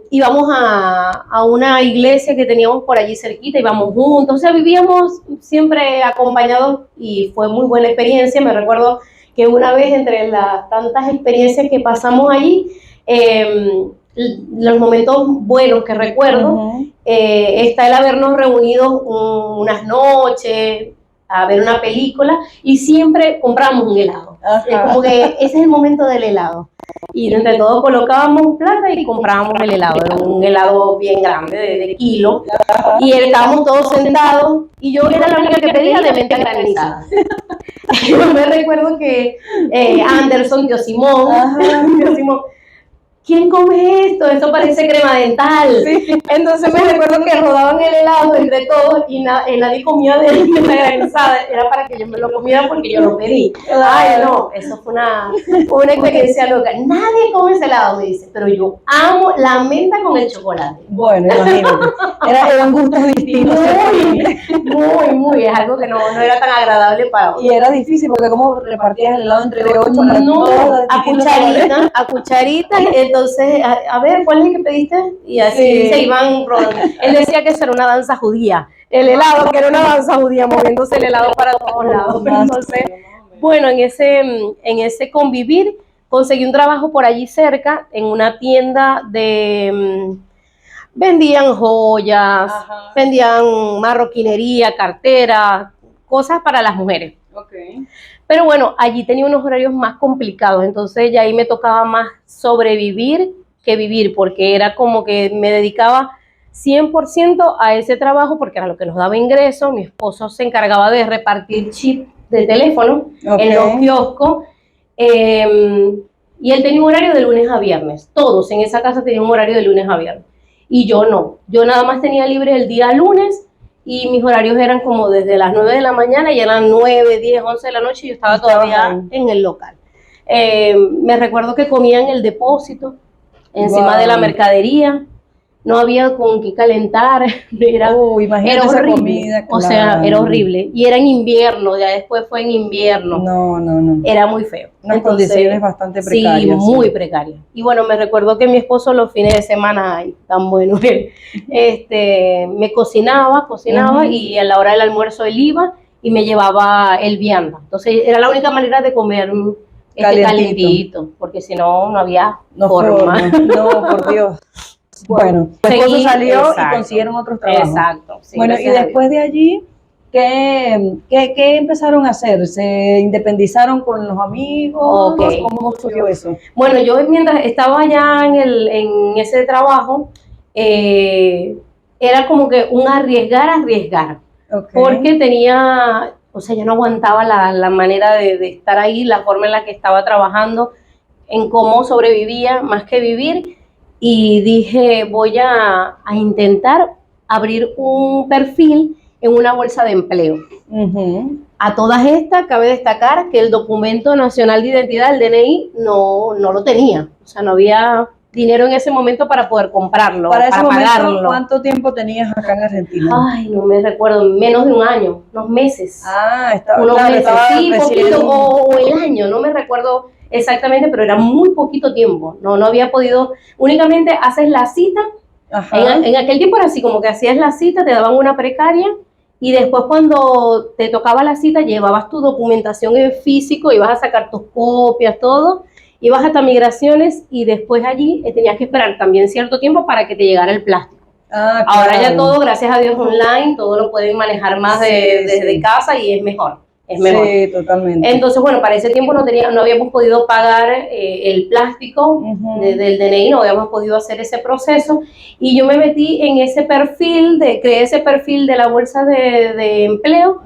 Speaker 2: Íbamos a una iglesia que teníamos por allí cerquita, íbamos juntos, o sea, vivíamos siempre acompañados y fue muy buena experiencia. Me recuerdo que una vez, entre las tantas experiencias que pasamos allí, los momentos buenos que recuerdo, está el habernos reunido unas noches a ver una película y siempre compramos un helado. Es como que ese es el momento del helado. Y entre todos colocábamos plata y comprábamos el helado. Era un helado bien grande, de kilo. Y estábamos todos sentados y yo era la única que pedía de menta granizada. Yo me recuerdo que Anderson, tío Simón, ¿quién come esto? Esto parece crema dental. Entonces me recuerdo que rodaban el helado entre todos y nadie comía de la granizada. Era para que yo me lo comiera porque yo lo pedí. Ay, no, eso fue una experiencia loca. Nadie come ese helado, me dice, pero yo amo la menta con el chocolate.
Speaker 1: Bueno, imagínate. Eran gustos distintos.
Speaker 2: Muy. Es algo que no era tan agradable para otros.
Speaker 1: Y era difícil porque ¿cómo repartías el helado entre 8?
Speaker 2: No, a cucharitas. Entonces, a ver, ¿cuál es el que pediste? Y así se iban rodando. Él decía que eso era una danza judía. El helado, que era una danza judía, moviéndose el helado para todos lados. Entonces, bueno, en ese convivir, conseguí un trabajo por allí cerca en una tienda de... vendían joyas,
Speaker 1: Ajá.
Speaker 2: vendían marroquinería, carteras, cosas para las mujeres.
Speaker 1: Okay.
Speaker 2: Pero bueno, allí tenía unos horarios más complicados, entonces ya ahí me tocaba más sobrevivir que vivir, porque era como que me dedicaba 100% a ese trabajo, porque era lo que nos daba ingreso. Mi esposo se encargaba de repartir chip de teléfono en los kioscos, y él tenía un horario de lunes a viernes. Todos en esa casa tenían un horario de lunes a viernes, y yo no. Yo nada más tenía libre el día lunes, y mis horarios eran como desde las 9 de la mañana y eran 9, 10, 11 de la noche y yo estaba todavía en el local. Me recuerdo que comía en el depósito, encima de la mercadería, no había con qué calentar, era horrible, comida, claro. O sea, era horrible, y era en invierno, ya después fue en invierno,
Speaker 1: no.
Speaker 2: Era muy feo.
Speaker 1: Unas condiciones bastante precarias.
Speaker 2: Sí, muy precarias. Y bueno, me recuerdo que mi esposo los fines de semana, ay, tan bueno, me cocinaba, y a la hora del almuerzo él iba y me llevaba el vianda. Entonces era la única manera de comer calentito, porque si no, no había forma.
Speaker 1: No, por Dios. Bueno, tu esposo salió y consiguieron otros trabajos.
Speaker 2: Exacto. Sí,
Speaker 1: bueno, y después de allí, ¿qué empezaron a hacer? ¿Se independizaron con los amigos?
Speaker 2: Okay.
Speaker 1: ¿Cómo surgió eso?
Speaker 2: Bueno, yo mientras estaba allá en ese trabajo, era como que un arriesgar, porque tenía, o sea, yo no aguantaba la manera de estar ahí, la forma en la que estaba trabajando, en cómo sobrevivía, más que vivir. Y dije, voy a intentar abrir un perfil en una bolsa de empleo. A todas estas, cabe destacar que el documento nacional de identidad, el DNI, no lo tenía. O sea, no había dinero en ese momento para poder comprarlo, para pagarlo.
Speaker 1: ¿Cuánto tiempo tenías acá en Argentina?
Speaker 2: Ay, no me recuerdo, menos de un año, unos meses.
Speaker 1: Unos meses,
Speaker 2: sí, poquito, o el año, no me recuerdo exactamente, pero era muy poquito tiempo, no había podido, únicamente haces la cita. En aquel tiempo era así, como que hacías la cita, te daban una precaria, y después cuando te tocaba la cita, llevabas tu documentación en físico, ibas a sacar tus copias, todo, ibas hasta migraciones, y después allí tenías que esperar también cierto tiempo para que te llegara el plástico. Claro. Ahora ya todo, gracias a Dios, online, todo lo pueden manejar más desde casa, y es mejor.
Speaker 1: Sí, totalmente.
Speaker 2: Entonces, bueno, para ese tiempo no habíamos podido pagar el plástico del DNI, no habíamos podido hacer ese proceso, y yo me metí en ese perfil, creé ese perfil de la bolsa de empleo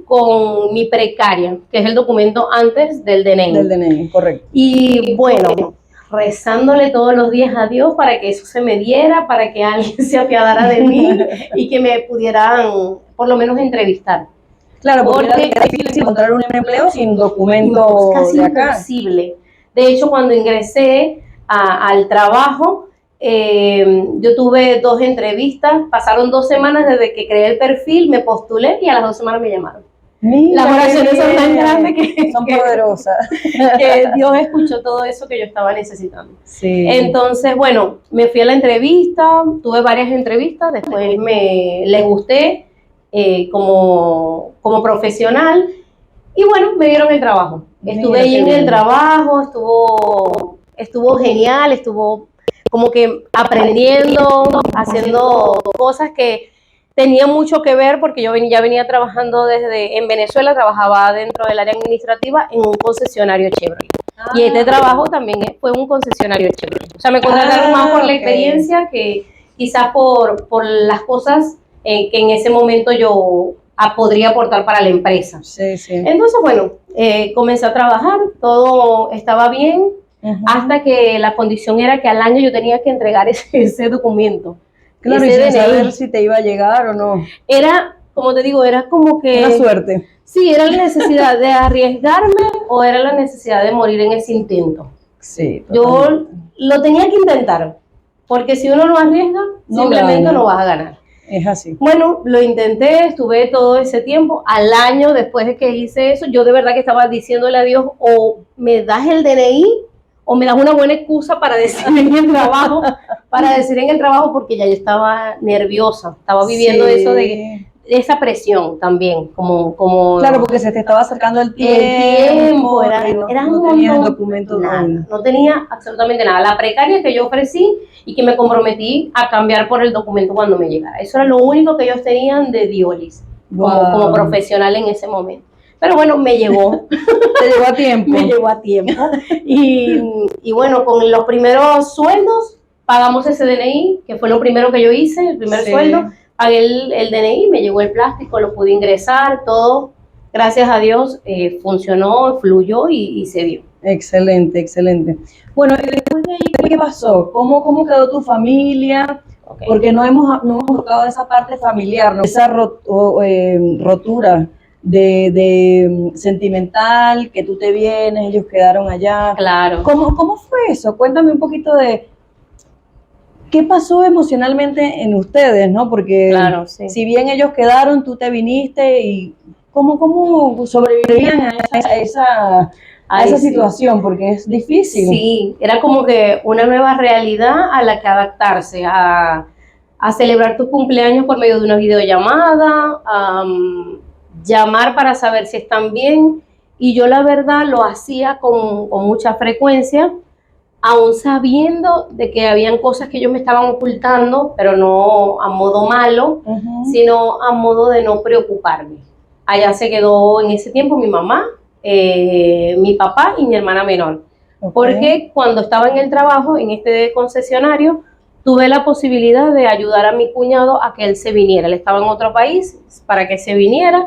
Speaker 2: con mi precaria, que es el documento antes del DNI.
Speaker 1: Del DNI, correcto.
Speaker 2: Y bueno, rezándole todos los días a Dios para que eso se me diera, para que alguien se apiadara de mí y que me pudieran por lo menos entrevistar.
Speaker 1: Claro, porque era difícil encontrar un empleo sin documento
Speaker 2: casi
Speaker 1: de acá.
Speaker 2: Imposible. De hecho, cuando ingresé al trabajo, yo tuve 2 entrevistas, pasaron 2 semanas desde que creé el perfil, me postulé y a las 2 semanas me llamaron.
Speaker 1: Mira,
Speaker 2: las oraciones son tan grandes
Speaker 1: son poderosas.
Speaker 2: Que Dios escuchó todo eso que yo estaba necesitando.
Speaker 1: Sí.
Speaker 2: Entonces, bueno, me fui a la entrevista, tuve varias entrevistas, después les gusté como profesional, y bueno, me dieron el trabajo. Estuve ahí en el trabajo, estuvo genial, estuvo como que aprendiendo, haciendo cosas que tenía mucho que ver, porque yo ya venía trabajando en Venezuela, trabajaba dentro del área administrativa en un concesionario Chevrolet. Y este trabajo también fue un concesionario Chevrolet. O sea, me contrataron más por la experiencia que quizás por las cosas que en ese momento yo podría aportar para la empresa.
Speaker 1: Sí, sí.
Speaker 2: Entonces, bueno, comencé a trabajar, todo estaba bien, hasta que la condición era que al año yo tenía que entregar ese documento.
Speaker 1: Claro, y sin saber si te iba a llegar o no.
Speaker 2: Era, como te digo, era como que...
Speaker 1: Una suerte.
Speaker 2: Sí, era la necesidad de arriesgarme o era la necesidad de morir en ese intento.
Speaker 1: Sí.
Speaker 2: Totalmente. Yo lo tenía que intentar, porque si uno no arriesga, simplemente no vas a ganar.
Speaker 1: Es así.
Speaker 2: Bueno, lo intenté, estuve todo ese tiempo. Al año después de que hice eso, yo de verdad que estaba diciéndole a Dios, o me das el DNI o me das una buena excusa para decir en el trabajo, porque ya yo estaba nerviosa, estaba viviendo eso de esa presión también, como
Speaker 1: Claro, porque se te estaba acercando el tiempo.
Speaker 2: Era
Speaker 1: no
Speaker 2: un
Speaker 1: tenías
Speaker 2: montón,
Speaker 1: documentos.
Speaker 2: no tenía absolutamente nada. La precaria que yo ofrecí y que me comprometí a cambiar por el documento cuando me llegara. Eso era lo único que ellos tenían de Diolis, como profesional en ese momento. Pero bueno, me llegó.
Speaker 1: Te llegó a tiempo.
Speaker 2: Me llegó a tiempo. Y bueno, con los primeros sueldos pagamos ese DNI, que fue lo primero que yo hice, el primer sueldo. Pagué el DNI, me llegó el plástico, lo pude ingresar, todo, gracias a Dios, funcionó, fluyó y se dio.
Speaker 1: Excelente, excelente. Bueno, después de ahí, ¿qué pasó? ¿Cómo quedó tu familia? Okay. Porque no hemos tocado esa parte familiar, ¿no? Esa rotura de sentimental, que tú te vienes, ellos quedaron allá.
Speaker 2: Claro.
Speaker 1: ¿Cómo fue eso? Cuéntame un poquito de qué pasó emocionalmente en ustedes, ¿no? Porque
Speaker 2: claro, sí.
Speaker 1: Si bien ellos quedaron, tú te viniste y ¿cómo sobrevivían a esa situación? Porque es difícil.
Speaker 2: Sí, era como que una nueva realidad a la que adaptarse, a celebrar tu cumpleaños por medio de una videollamada, llamar para saber si están bien, y yo la verdad lo hacía con mucha frecuencia, aún sabiendo de que habían cosas que ellos me estaban ocultando, pero no a modo malo, sino a modo de no preocuparme. Allá se quedó en ese tiempo mi mamá, mi papá y mi hermana menor. Porque cuando estaba en el trabajo, en este concesionario, tuve la posibilidad de ayudar a mi cuñado a que él se viniera. Él estaba en otro país para que se viniera.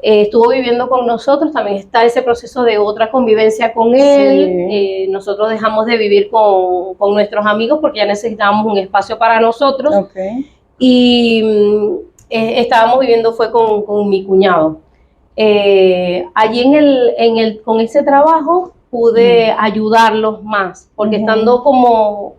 Speaker 2: Estuvo viviendo con nosotros, también está ese proceso de otra convivencia con él. Sí. Nosotros dejamos de vivir con nuestros amigos porque ya necesitábamos un espacio para nosotros. Y estábamos viviendo fue con mi cuñado. Allí con ese trabajo pude ayudarlos más, porque estando como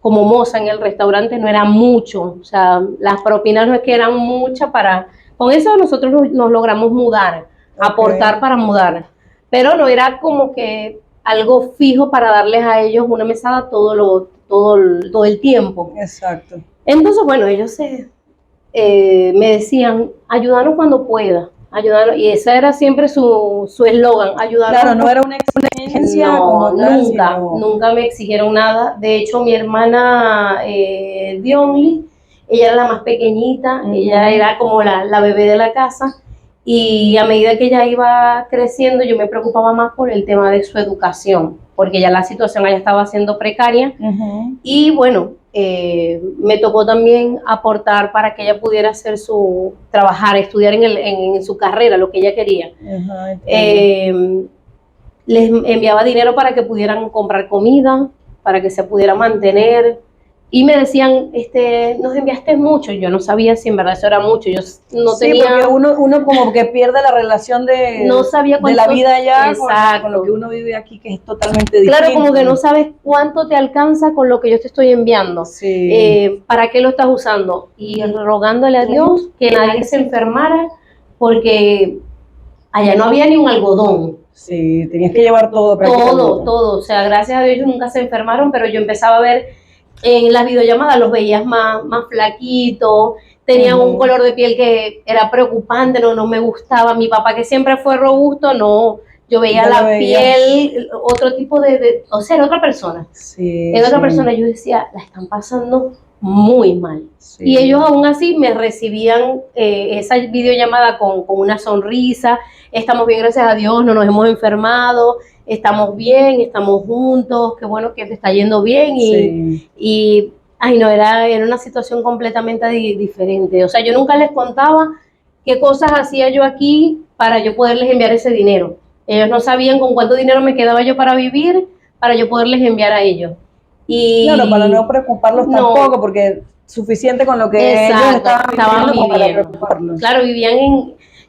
Speaker 2: moza en el restaurante no era mucho, o sea, las propinas no es que eran muchas para... Con eso nosotros nos logramos mudar, aportar para mudar, pero no era como que algo fijo para darles a ellos una mesada todo el tiempo.
Speaker 1: Exacto.
Speaker 2: Entonces, bueno, ellos me decían, ayúdanos cuando pueda, ayudarnos, y ese era siempre su eslogan, ayudarnos.
Speaker 1: Claro, no era una exigencia.
Speaker 2: No, nunca me exigieron nada. De hecho, mi hermana Dionli, ella era la más pequeñita, ella era como la bebé de la casa, y a medida que ella iba creciendo, yo me preocupaba más por el tema de su educación, porque ya la situación allá estaba siendo precaria, y bueno, me tocó también aportar para que ella pudiera hacer trabajar, estudiar en su carrera, lo que ella quería. Les enviaba dinero para que pudieran comprar comida, para que se pudiera mantener, y me decían, nos enviaste mucho. Yo no sabía si en verdad eso era mucho. Yo no tenía...
Speaker 1: porque uno como que pierde la relación de la vida allá con lo que uno vive aquí, que es totalmente distinto.
Speaker 2: Claro, como que no sabes cuánto te alcanza con lo que yo te estoy enviando.
Speaker 1: Sí.
Speaker 2: ¿Para qué lo estás usando? Y rogándole a Dios que nadie se enfermara, porque allá no había ni un algodón.
Speaker 1: Sí, tenías que llevar todo
Speaker 2: prácticamente. Todo. O sea, gracias a Dios ellos nunca se enfermaron, pero yo empezaba a ver en las videollamadas, los veías más flaquitos, tenían un color de piel que era preocupante, no me gustaba. Mi papá, que siempre fue robusto, no, yo veía la piel, otro tipo o sea, era otra persona. Era otra persona, yo decía, la están pasando muy mal. Y ellos aún así me recibían esa videollamada con una sonrisa. Estamos bien, gracias a Dios, no nos hemos enfermado, estamos bien, estamos juntos, qué bueno que te está yendo bien. Y ay no, era una situación completamente diferente. O sea, yo nunca les contaba qué cosas hacía yo aquí para yo poderles enviar ese dinero. Ellos no sabían con cuánto dinero me quedaba yo para vivir, para yo poderles enviar a ellos. Y
Speaker 1: claro, para no preocuparlos tampoco, porque suficiente con lo que ellos estaban viviendo para preocuparlos.
Speaker 2: Claro,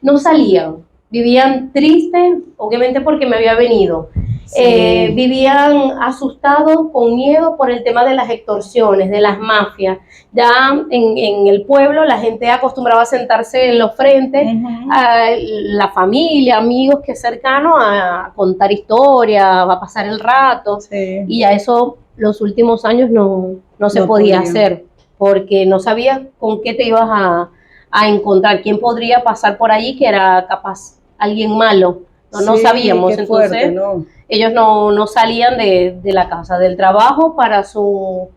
Speaker 2: no salían, vivían tristes, obviamente porque me había venido. Vivían asustados, con miedo por el tema de las extorsiones, de las mafias. Ya en el pueblo la gente acostumbraba a sentarse en los frentes, a la familia, amigos que cercanos, a contar historias, a pasar el rato, y ya eso los últimos años no se podía hacer, porque no sabías con qué te ibas a encontrar quién podría pasar por allí, que era capaz alguien malo. No
Speaker 1: Sí,
Speaker 2: sabíamos,
Speaker 1: qué
Speaker 2: entonces
Speaker 1: fuerte, ¿no?
Speaker 2: ellos no salían de la casa, del trabajo para su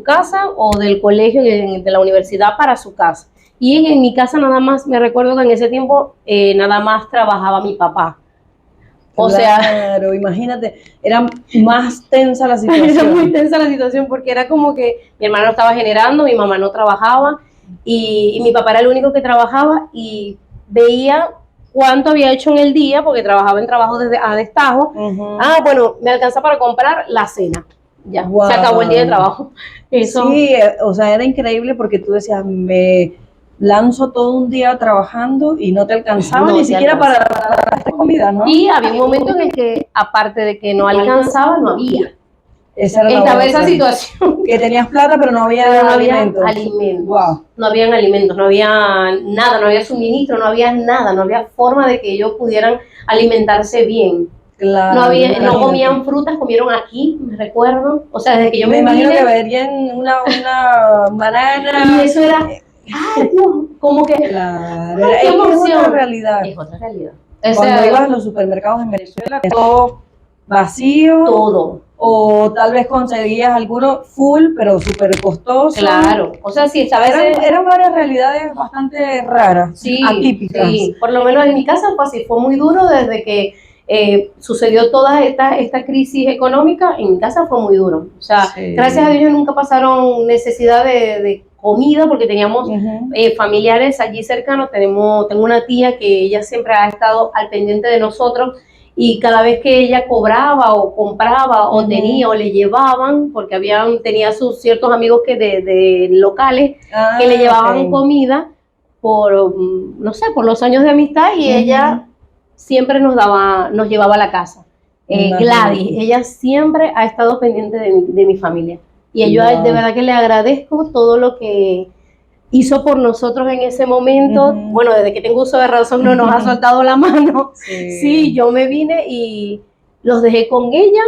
Speaker 2: casa o del colegio, de la universidad para su casa. Y en mi casa nada más, me recuerdo que en ese tiempo nada más trabajaba mi papá. O sea,
Speaker 1: Claro, imagínate, era más tensa la
Speaker 2: era muy
Speaker 1: situación.
Speaker 2: tensa la situación porque era como que mi hermano estaba generando, mi mamá no trabajaba y mi papá era el único que trabajaba y veía cuánto había hecho en el día porque trabajaba en trabajo a destajo. Bueno, me alcanza para comprar la cena. Ya,
Speaker 1: Wow.
Speaker 2: se acabó el día de trabajo. Eso.
Speaker 1: Sí, o sea, era increíble porque tú decías, me lanzo todo un día trabajando y no te alcanzaba
Speaker 2: No
Speaker 1: ni
Speaker 2: te
Speaker 1: siquiera
Speaker 2: alcanza.
Speaker 1: para las comidas, ¿no?
Speaker 2: Y había un momento en el que, aparte de que no alcanzaba, no había.
Speaker 1: Esa era la
Speaker 2: Estaba esa
Speaker 1: otra.
Speaker 2: situación.
Speaker 1: Que tenías plata, pero no había alimentos. Wow.
Speaker 2: No habían alimentos, no había nada, no había suministro, no había nada, no había forma de que ellos pudieran alimentarse bien.
Speaker 1: Claro,
Speaker 2: No comían frutas, comieron aquí, me recuerdo. O sea, desde que yo
Speaker 1: me imagino
Speaker 2: vine,
Speaker 1: que verían una banana.
Speaker 2: y eso era, ay Dios, como que,
Speaker 1: Claro,
Speaker 2: ay, qué
Speaker 1: es
Speaker 2: emoción.
Speaker 1: otra realidad.
Speaker 2: Es otra realidad.
Speaker 1: Cuando ibas a los supermercados en Venezuela, todo vacío.
Speaker 2: Todo.
Speaker 1: O tal vez conseguías alguno full, pero súper costoso.
Speaker 2: Claro, o sea, sí, a veces
Speaker 1: eran varias realidades bastante raras,
Speaker 2: sí,
Speaker 1: atípicas.
Speaker 2: Sí, por lo menos en mi casa fue así, fue muy duro desde que sucedió toda esta crisis económica, en mi casa fue muy duro. O sea, sí. Gracias a Dios nunca pasaron necesidad de comida porque teníamos familiares allí cercanos. Tengo una tía que ella siempre ha estado al pendiente de nosotros y cada vez que ella cobraba o compraba o tenía o le llevaban, porque tenía sus ciertos amigos que de locales que le llevaban comida por, no sé, por los años de amistad y ella siempre nos llevaba a la casa. Gladys, ella siempre ha estado pendiente de mi familia y yo de verdad que le agradezco todo lo que hizo por nosotros en ese momento. Bueno, desde que tengo uso de razón no nos ha soltado la mano. Sí, yo me vine y los dejé con ella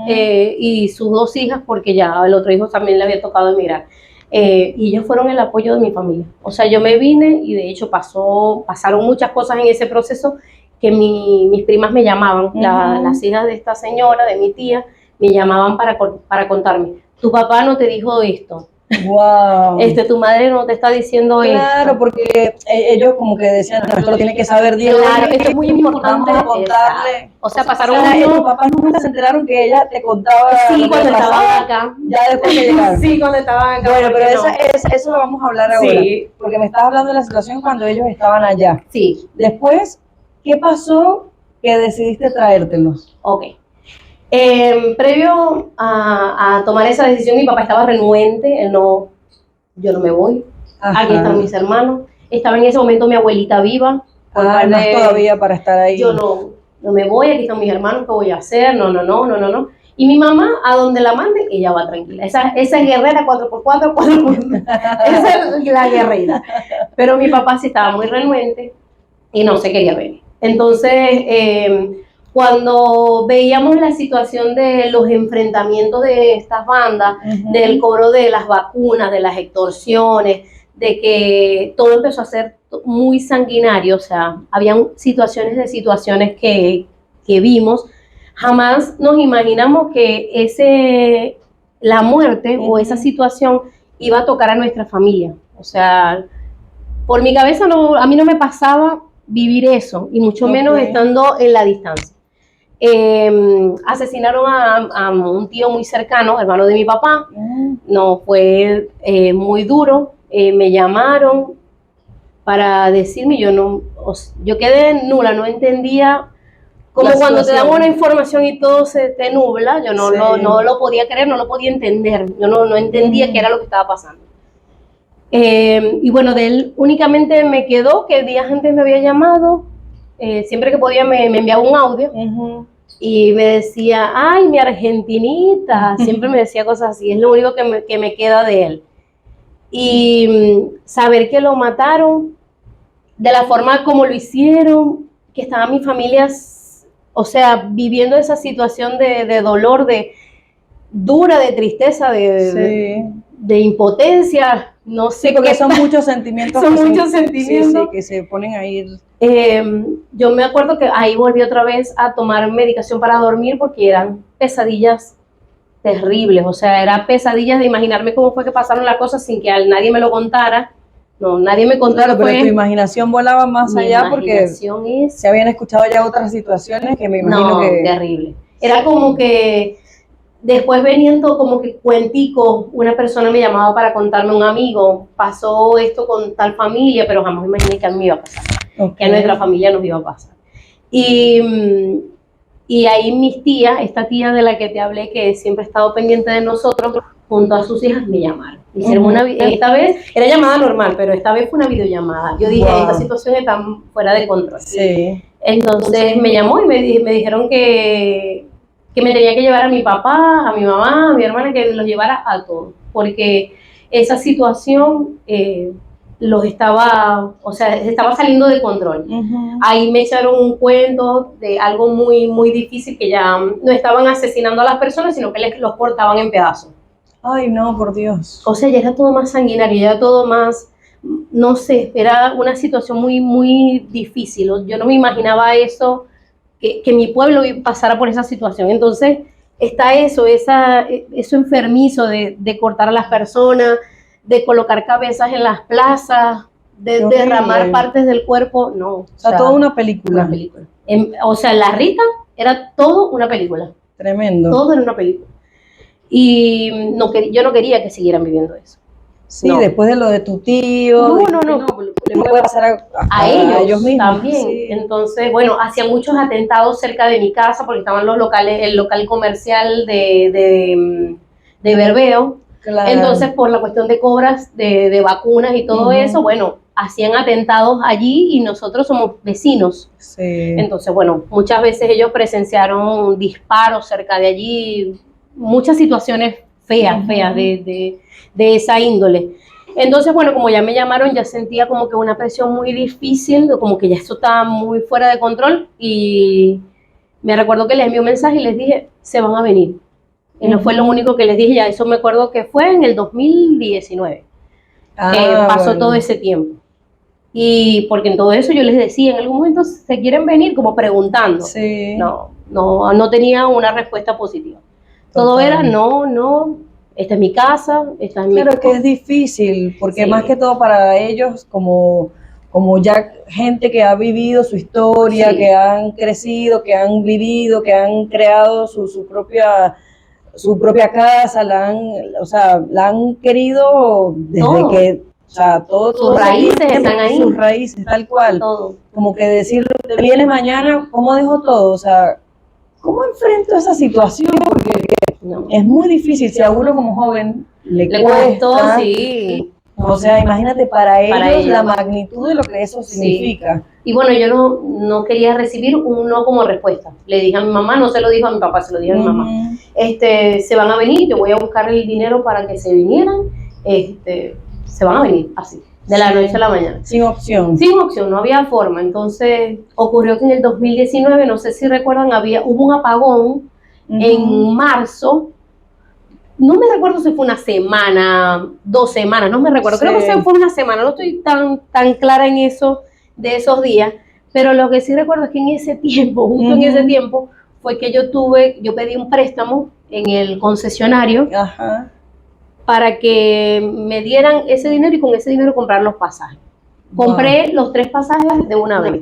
Speaker 2: y sus 2 hijas porque ya el otro hijo también le había tocado emigrar. Y ellos fueron el apoyo de mi familia. O sea, yo me vine y de hecho pasaron muchas cosas en ese proceso que mis primas me llamaban, las hijas de esta señora, de mi tía, me llamaban para contarme, tu papá no te dijo esto.
Speaker 1: Wow.
Speaker 2: Tu madre no te está diciendo esto.
Speaker 1: Claro, porque ellos como que decían, esto lo tiene que saber Dios.
Speaker 2: Claro, esto es muy importante
Speaker 1: contarle.
Speaker 2: O sea, pasaron
Speaker 1: tus papás nunca se enteraron que ella te contaba.
Speaker 2: Sí, cuando estaban acá.
Speaker 1: Ya después que llegaron.
Speaker 2: Sí, cuando estaban acá.
Speaker 1: Bueno, pero eso lo vamos a hablar ahora.
Speaker 2: Sí.
Speaker 1: Porque me estás hablando de la situación cuando ellos estaban allá.
Speaker 2: Sí.
Speaker 1: Después, ¿qué pasó que decidiste traértelos?
Speaker 2: Ok. Previo a tomar esa decisión, mi papá estaba renuente, yo no me voy. Ajá. Aquí están mis hermanos. Estaba en ese momento mi abuelita viva.
Speaker 1: Más todavía para estar ahí.
Speaker 2: Yo no me voy, aquí están mis hermanos, ¿qué voy a hacer? No. Y mi mamá, a donde la mande, ella va tranquila. Esa es guerrera 4x4, 4x4. Esa es la guerrera. Pero mi papá sí estaba muy renuente y no se quería venir. Entonces, cuando veíamos la situación de los enfrentamientos de estas bandas, del cobro de las vacunas, de las extorsiones, de que todo empezó a ser muy sanguinario, o sea, habían situaciones que vimos, jamás nos imaginamos que la muerte o esa situación iba a tocar a nuestra familia. O sea, por mi cabeza a mí no me pasaba vivir eso, y mucho menos estando en la distancia. Asesinaron a un tío muy cercano, hermano de mi papá. No, fue muy duro. Me llamaron para decirme, yo quedé nula, no entendía, como cuando te dan una información y todo se te nubla. Yo no lo podía creer, no lo podía entender, yo no entendía qué era lo que estaba pasando. Y bueno, de él únicamente me quedó que días antes me había llamado, siempre que podía me enviaba un audio y me decía, ay, mi argentinita, siempre me decía cosas así, es lo único que me queda de él. Y saber que lo mataron de la forma como lo hicieron, que estaba mi familia, o sea, viviendo esa situación de dolor, dura, de tristeza, de impotencia. no sé
Speaker 1: Sí, porque
Speaker 2: qué
Speaker 1: son muchos sentimientos.
Speaker 2: son
Speaker 1: que se-
Speaker 2: muchos sentimientos.
Speaker 1: Sí, que se ponen ahí.
Speaker 2: Yo me acuerdo que ahí volví otra vez a tomar medicación para dormir porque eran pesadillas terribles, o sea, eran pesadillas de imaginarme cómo fue que pasaron las cosas sin que nadie me lo contara. No, nadie me contó.
Speaker 1: Claro, pero
Speaker 2: fue,
Speaker 1: tu imaginación volaba más
Speaker 2: mi
Speaker 1: allá porque
Speaker 2: imaginación es
Speaker 1: se habían escuchado ya otras situaciones que me imagino
Speaker 2: no,
Speaker 1: que...
Speaker 2: terrible. Era como que después veniendo como que cuentico, una persona me llamaba para contarme, un amigo, pasó esto con tal familia, pero jamás me imaginé que a mí me iba a pasar, que a nuestra familia nos iba a pasar. Y ahí mis tías, esta tía de la que te hablé, que siempre ha estado pendiente de nosotros, junto a sus hijas me llamaron. Hicieron esta vez, era llamada normal, pero esta vez fue una videollamada. Yo dije, esta situación está fuera de control.
Speaker 1: Sí.
Speaker 2: Entonces me llamó y me dijeron que me tenía que llevar a mi papá, a mi mamá, a mi hermana, que los llevara a todos, porque esa situación los estaba, o sea, estaba saliendo de control. Ahí me echaron un cuento de algo muy, muy difícil, que ya no estaban asesinando a las personas, sino que los cortaban en pedazos.
Speaker 1: Ay, no, por Dios.
Speaker 2: O sea, ya era todo más sanguinario, ya era todo más, no sé, era una situación muy, muy difícil. Yo no me imaginaba eso, que mi pueblo pasara por esa situación. Entonces, está eso enfermizo de cortar a las personas, de colocar cabezas en las plazas, de derramar partes del cuerpo. No,
Speaker 1: o sea, toda una película.
Speaker 2: Una película. O sea, La Rita era todo una película.
Speaker 1: Tremendo.
Speaker 2: Todo era una película. Y yo no quería que siguieran viviendo eso.
Speaker 1: Sí, no. Después de lo de tu tío.
Speaker 2: No.
Speaker 1: Le puede pasar
Speaker 2: a ellos
Speaker 1: mismos.
Speaker 2: También.
Speaker 1: Sí.
Speaker 2: Entonces, bueno, hacían muchos atentados cerca de mi casa porque estaban los locales, el local comercial de Berbeo. Claro. Entonces, por la cuestión de cobras, de vacunas y todo eso, bueno, hacían atentados allí y nosotros somos vecinos.
Speaker 1: Sí.
Speaker 2: Entonces, bueno, muchas veces ellos presenciaron disparos cerca de allí, muchas situaciones feas de esa índole. Entonces, bueno, como ya me llamaron, ya sentía como que una presión muy difícil, como que ya esto estaba muy fuera de control, y me recuerdo que les envié un mensaje y les dije, se van a venir. Y no fue lo único que les dije, ya eso me acuerdo que fue en el 2019, que pasó todo ese tiempo. Y porque en todo eso yo les decía, en algún momento se quieren venir, como preguntando.
Speaker 1: Sí.
Speaker 2: No tenía una respuesta positiva. Todo era no, esta es mi casa, esta es mi casa.
Speaker 1: Claro que es difícil, porque más que todo para ellos, como ya gente que ha vivido su historia, que han crecido, que han vivido, que han creado su propia casa, la han querido desde que, o sea,
Speaker 2: sus raíces están ahí.
Speaker 1: Sus raíces, tal cual.
Speaker 2: Todo.
Speaker 1: Como que decir, viene mañana, ¿cómo dejo todo? O sea, ¿cómo enfrento esa situación? Porque es muy difícil, si a uno como joven le
Speaker 2: costó,
Speaker 1: cuesta,
Speaker 2: sí.
Speaker 1: O sea, imagínate para ellos la magnitud de lo que eso significa.
Speaker 2: Y bueno, yo no quería recibir un no como respuesta. Le dije a mi mamá, no se lo dijo a mi papá, se lo dije a mi mamá. Se van a venir, yo voy a buscar el dinero para que se vinieran. Se van a venir, así, de la noche a la mañana.
Speaker 1: Sin opción.
Speaker 2: Sin opción, no había forma. Entonces, ocurrió que en el 2019, no sé si recuerdan, hubo un apagón en marzo. No me recuerdo si fue una semana, 2 semanas, no me recuerdo. Creo que fue una semana, no estoy tan clara en eso, de esos días. Pero lo que sí recuerdo es que en ese tiempo, justo en ese tiempo, fue que yo pedí un préstamo en el concesionario para que me dieran ese dinero y con ese dinero comprar los pasajes. Compré los 3 pasajes de una vez.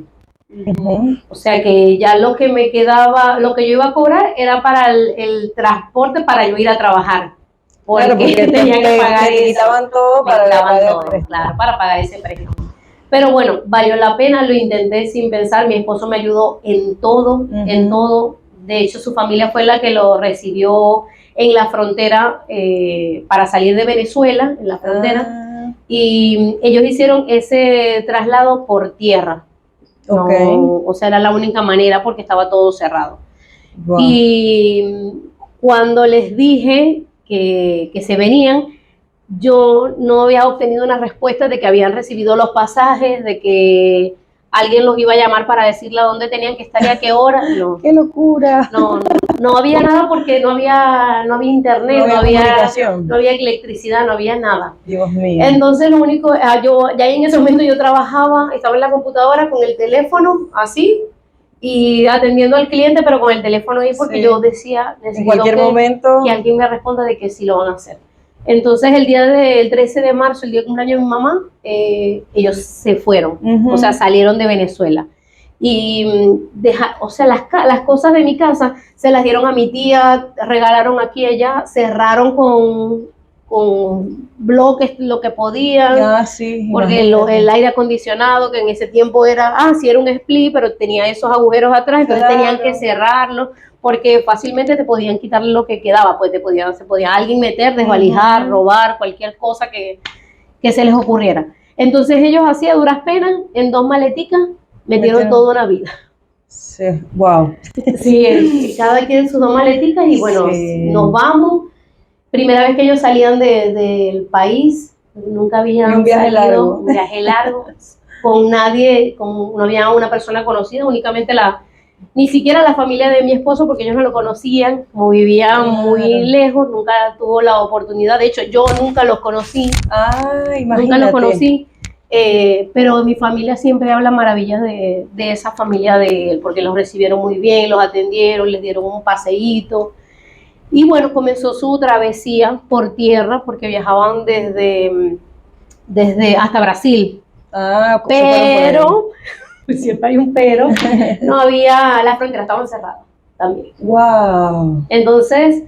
Speaker 2: O sea que ya lo que me quedaba, lo que yo iba a cobrar era para el transporte para yo ir a trabajar.
Speaker 1: Porque tenía que pagar eso. Quitaban todo
Speaker 2: para pagar ese préstamo. Pero bueno, valió la pena, lo intenté sin pensar. Mi esposo me ayudó en todo, en todo. De hecho, su familia fue la que lo recibió en la frontera para salir de Venezuela, en la frontera. Y ellos hicieron ese traslado por tierra. O sea, era la única manera porque estaba todo cerrado. Y cuando les dije que se venían, yo no había obtenido una respuesta de que habían recibido los pasajes, de que alguien los iba a llamar para decirle a dónde tenían que estar y a qué hora. No.
Speaker 1: ¡Qué locura!
Speaker 2: No, No había nada porque no había internet, no había electricidad, no había nada.
Speaker 1: Dios mío.
Speaker 2: Entonces lo único, ya en ese momento yo trabajaba, estaba en la computadora con el teléfono así y atendiendo al cliente, pero con el teléfono ahí porque yo decía,
Speaker 1: en cualquier momento
Speaker 2: que alguien me responda de que sí lo van a hacer. Entonces el día del 13 de marzo, el día de cumpleaños de mi mamá, ellos se fueron, o sea, salieron de Venezuela. Y o sea, las cosas de mi casa se las dieron a mi tía, regalaron aquí y allá, cerraron con bloques lo que podían,
Speaker 1: sí,
Speaker 2: porque el aire acondicionado, que en ese tiempo era, sí era un split, pero tenía esos agujeros atrás, entonces tenían que cerrarlo, porque fácilmente te podían quitar lo que quedaba, pues se podía alguien meter, desvalijar, robar, cualquier cosa que se les ocurriera. Entonces ellos así a duras penas, en 2 maleticas, metieron toda una vida.
Speaker 1: Sí, wow.
Speaker 2: Sí, cada quien en sus 2 maleticas y bueno, nos vamos. Primera vez que ellos salían del país, nunca habían
Speaker 1: un viaje
Speaker 2: salido, un viaje largo, con nadie, no había una persona conocida, únicamente ni siquiera la familia de mi esposo, porque ellos no lo conocían, como vivían muy lejos, nunca tuvo la oportunidad, de hecho yo nunca los conocí,
Speaker 1: imagínate.
Speaker 2: Nunca los conocí, pero mi familia siempre habla maravillas de esa familia de él, porque los recibieron muy bien, los atendieron, les dieron un paseíto. Y bueno, comenzó su travesía por tierra porque viajaban desde hasta Brasil. Pero, siempre hay un pero, no había, las fronteras estaban cerradas también.
Speaker 1: Wow.
Speaker 2: Entonces,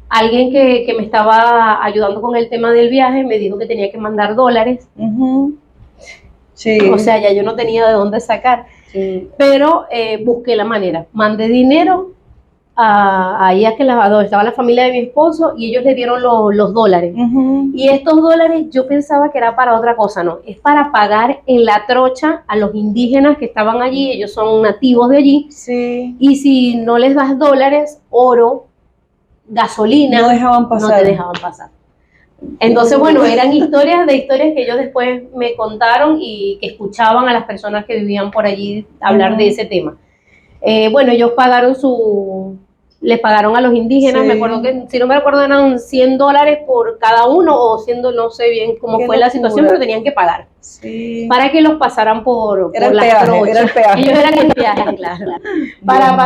Speaker 2: alguien que me estaba ayudando con el tema del viaje me dijo que tenía que mandar $. Sí. O sea, ya yo no tenía de dónde sacar. Sí. Pero busqué la manera. Mandé dinero ahí a donde estaba la familia de mi esposo y ellos le dieron los $. Y estos $, yo pensaba que era para otra cosa, no, es para pagar en la trocha a los indígenas que estaban allí, ellos son nativos de allí,
Speaker 1: sí.
Speaker 2: Y si no les das $, oro, gasolina, no te dejaban pasar. Entonces, bueno, eran historias que ellos después me contaron y que escuchaban a las personas que vivían por allí hablar de ese tema. Bueno, ellos les pagaron a los indígenas, me acuerdo que, si no me recuerdo, eran $100 por cada uno, o no sé bien cómo fue la situación, pero tenían que pagar. Sí. Para que los pasaran por las trochas.
Speaker 1: Era el peaje.
Speaker 2: Ellos eran el peaje, claro. Para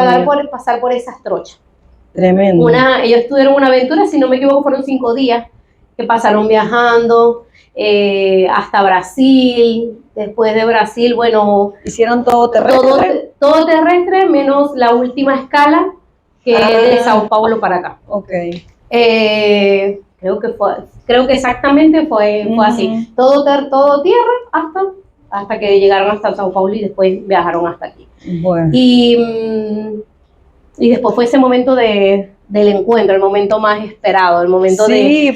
Speaker 2: pasar por esas trochas.
Speaker 1: Tremendo.
Speaker 2: Ellos tuvieron una aventura, si no me equivoco, fueron 5 días que pasaron viajando hasta Brasil. Después de Brasil, bueno,
Speaker 1: hicieron todo terrestre.
Speaker 2: Todo terrestre, menos la última escala, que es de Sao Paulo para acá.
Speaker 1: Okay.
Speaker 2: Creo que exactamente fue así. Todo tierra hasta que llegaron hasta Sao Paulo y después viajaron hasta aquí.
Speaker 1: Bueno.
Speaker 2: Y después fue ese momento del encuentro, el momento más esperado, el momento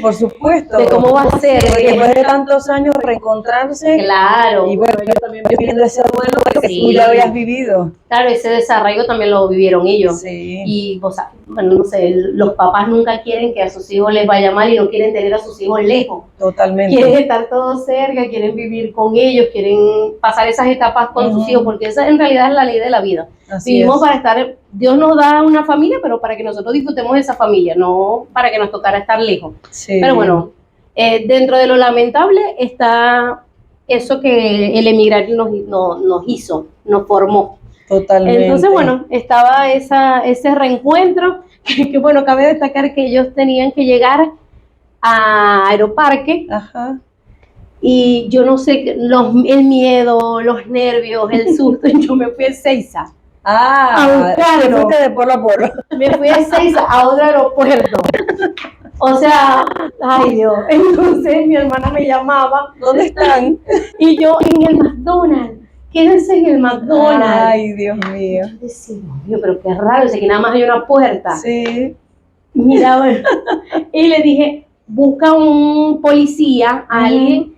Speaker 1: por supuesto.
Speaker 2: de cómo va a ser.
Speaker 1: Después de tantos años reencontrarse.
Speaker 2: Claro.
Speaker 1: Y bueno, yo también viviendo ese duelo que tú ya habías vivido.
Speaker 2: Claro, ese desarraigo también lo vivieron ellos.
Speaker 1: Sí.
Speaker 2: Y, o sea, bueno, no sé, los papás nunca quieren que a sus hijos les vaya mal y no quieren tener a sus hijos lejos.
Speaker 1: Totalmente.
Speaker 2: Quieren estar todos cerca, quieren vivir con ellos, quieren pasar esas etapas con sus hijos, porque esa en realidad es la ley de la vida. Vivimos para estar, Dios nos da una familia, pero para que nosotros disfrutemos de esa familia, no para que nos tocara estar lejos. Sí. Pero bueno, dentro de lo lamentable está eso que el emigrar nos hizo, nos formó.
Speaker 1: Totalmente.
Speaker 2: Entonces, bueno, estaba ese reencuentro, que bueno, cabe destacar que ellos tenían que llegar a Aeroparque.
Speaker 1: Ajá.
Speaker 2: Y yo no sé, el miedo, los nervios, el susto, yo me fui a Ezeiza.
Speaker 1: Claro. De Polo a Polo.
Speaker 2: Me fui a Ezeiza, a otro aeropuerto. O sea, ay Dios. Entonces mi hermana me llamaba,
Speaker 1: ¿dónde están?
Speaker 2: Y yo, en el McDonald's. Quédense en el McDonald's.
Speaker 1: Ay, Dios mío.
Speaker 2: Yo decía, Dios, pero qué raro, sé que nada más hay una puerta.
Speaker 1: Sí.
Speaker 2: Mira, bueno. Y le dije, busca un policía, alguien.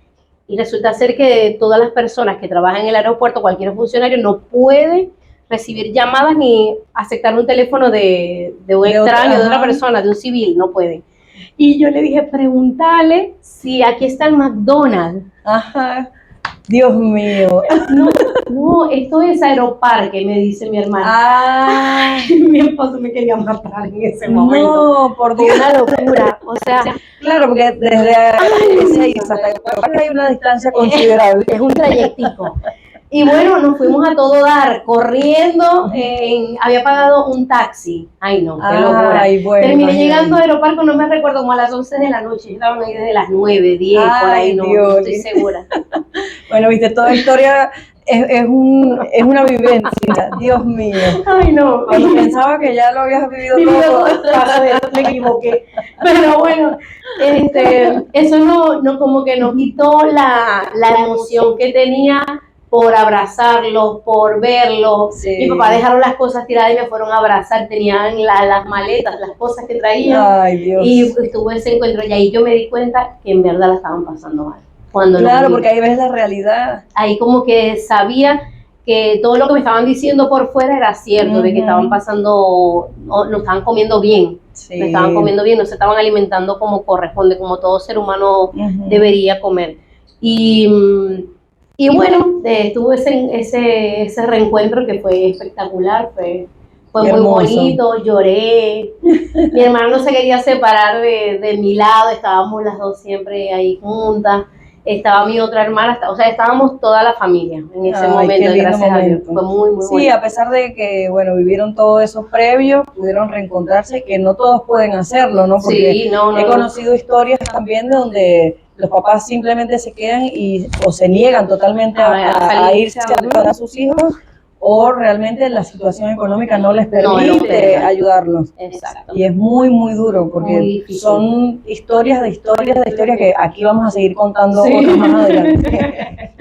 Speaker 2: Y resulta ser que todas las personas que trabajan en el aeropuerto, cualquier funcionario, no puede recibir llamadas ni aceptar un teléfono de un extraño, de otra persona, de un civil, no pueden. Y yo le dije, pregúntale si aquí está el McDonald's.
Speaker 1: Ajá. Dios mío.
Speaker 2: No, esto es Aeroparque, me dice mi hermana.
Speaker 1: Ay,
Speaker 2: Mi esposo me quería matar en ese momento.
Speaker 1: no, por
Speaker 2: Fue
Speaker 1: Dios.
Speaker 2: una locura, o sea,
Speaker 1: Claro, porque desde ese hasta acá hay una distancia considerable.
Speaker 2: es un trayectico. Y bueno, nos fuimos a todo dar, corriendo, había pagado un taxi. Ay, no, qué locura.
Speaker 1: Ay, bueno,
Speaker 2: Terminé
Speaker 1: imagínate.
Speaker 2: llegando a Aeroparque, no me recuerdo, como a las 11 de la noche. Estaban ahí desde las 9, 10, por ahí,
Speaker 1: Ay,
Speaker 2: no
Speaker 1: Dios.
Speaker 2: estoy segura.
Speaker 1: Bueno, viste, toda historia es una vivencia, Dios mío.
Speaker 2: Ay, no.
Speaker 1: Cuando pensaba que ya lo habías vivido
Speaker 2: Vivido
Speaker 1: todo.
Speaker 2: todo, me equivoqué. Pero bueno, eso no como que nos quitó la emoción que tenía por abrazarlos, por verlos.
Speaker 1: Sí.
Speaker 2: Mi papá dejaron las cosas tiradas y me fueron a abrazar, tenían las maletas, las cosas que traían.
Speaker 1: Ay, Dios.
Speaker 2: Y estuvo ese encuentro y ahí yo me di cuenta que en verdad la estaban pasando mal. Cuando
Speaker 1: Claro, porque ahí ves la realidad.
Speaker 2: ahí como que sabía que todo lo que me estaban diciendo por fuera era cierto, de que estaban pasando, no estaban comiendo bien,
Speaker 1: Sí.
Speaker 2: no estaban comiendo bien, no se estaban alimentando como corresponde, como todo ser humano debería comer. Y bueno, tuve ese reencuentro que fue espectacular, fue muy
Speaker 1: Hermoso.
Speaker 2: bonito, lloré. Mi hermana no se quería separar de mi lado, estábamos las dos siempre ahí juntas. Estaba mi otra hermana, o sea, estábamos toda la familia en ese
Speaker 1: Ay,
Speaker 2: momento,
Speaker 1: qué lindo
Speaker 2: gracias a Dios.
Speaker 1: momento.
Speaker 2: Fue muy, muy
Speaker 1: Sí,
Speaker 2: bueno.
Speaker 1: a pesar de que, bueno, vivieron todo eso previo, pudieron reencontrarse, que no todos pueden hacerlo, ¿no? Porque
Speaker 2: Sí, no.
Speaker 1: he conocido historias también de donde los papás simplemente se quedan o se niegan totalmente a irse a ver a sus hijos, o realmente la situación económica no les permite ayudarlos.
Speaker 2: Exacto.
Speaker 1: Y es muy, muy duro,
Speaker 2: Muy
Speaker 1: porque
Speaker 2: difícil.
Speaker 1: son historias que aquí vamos a seguir contando otras más adelante.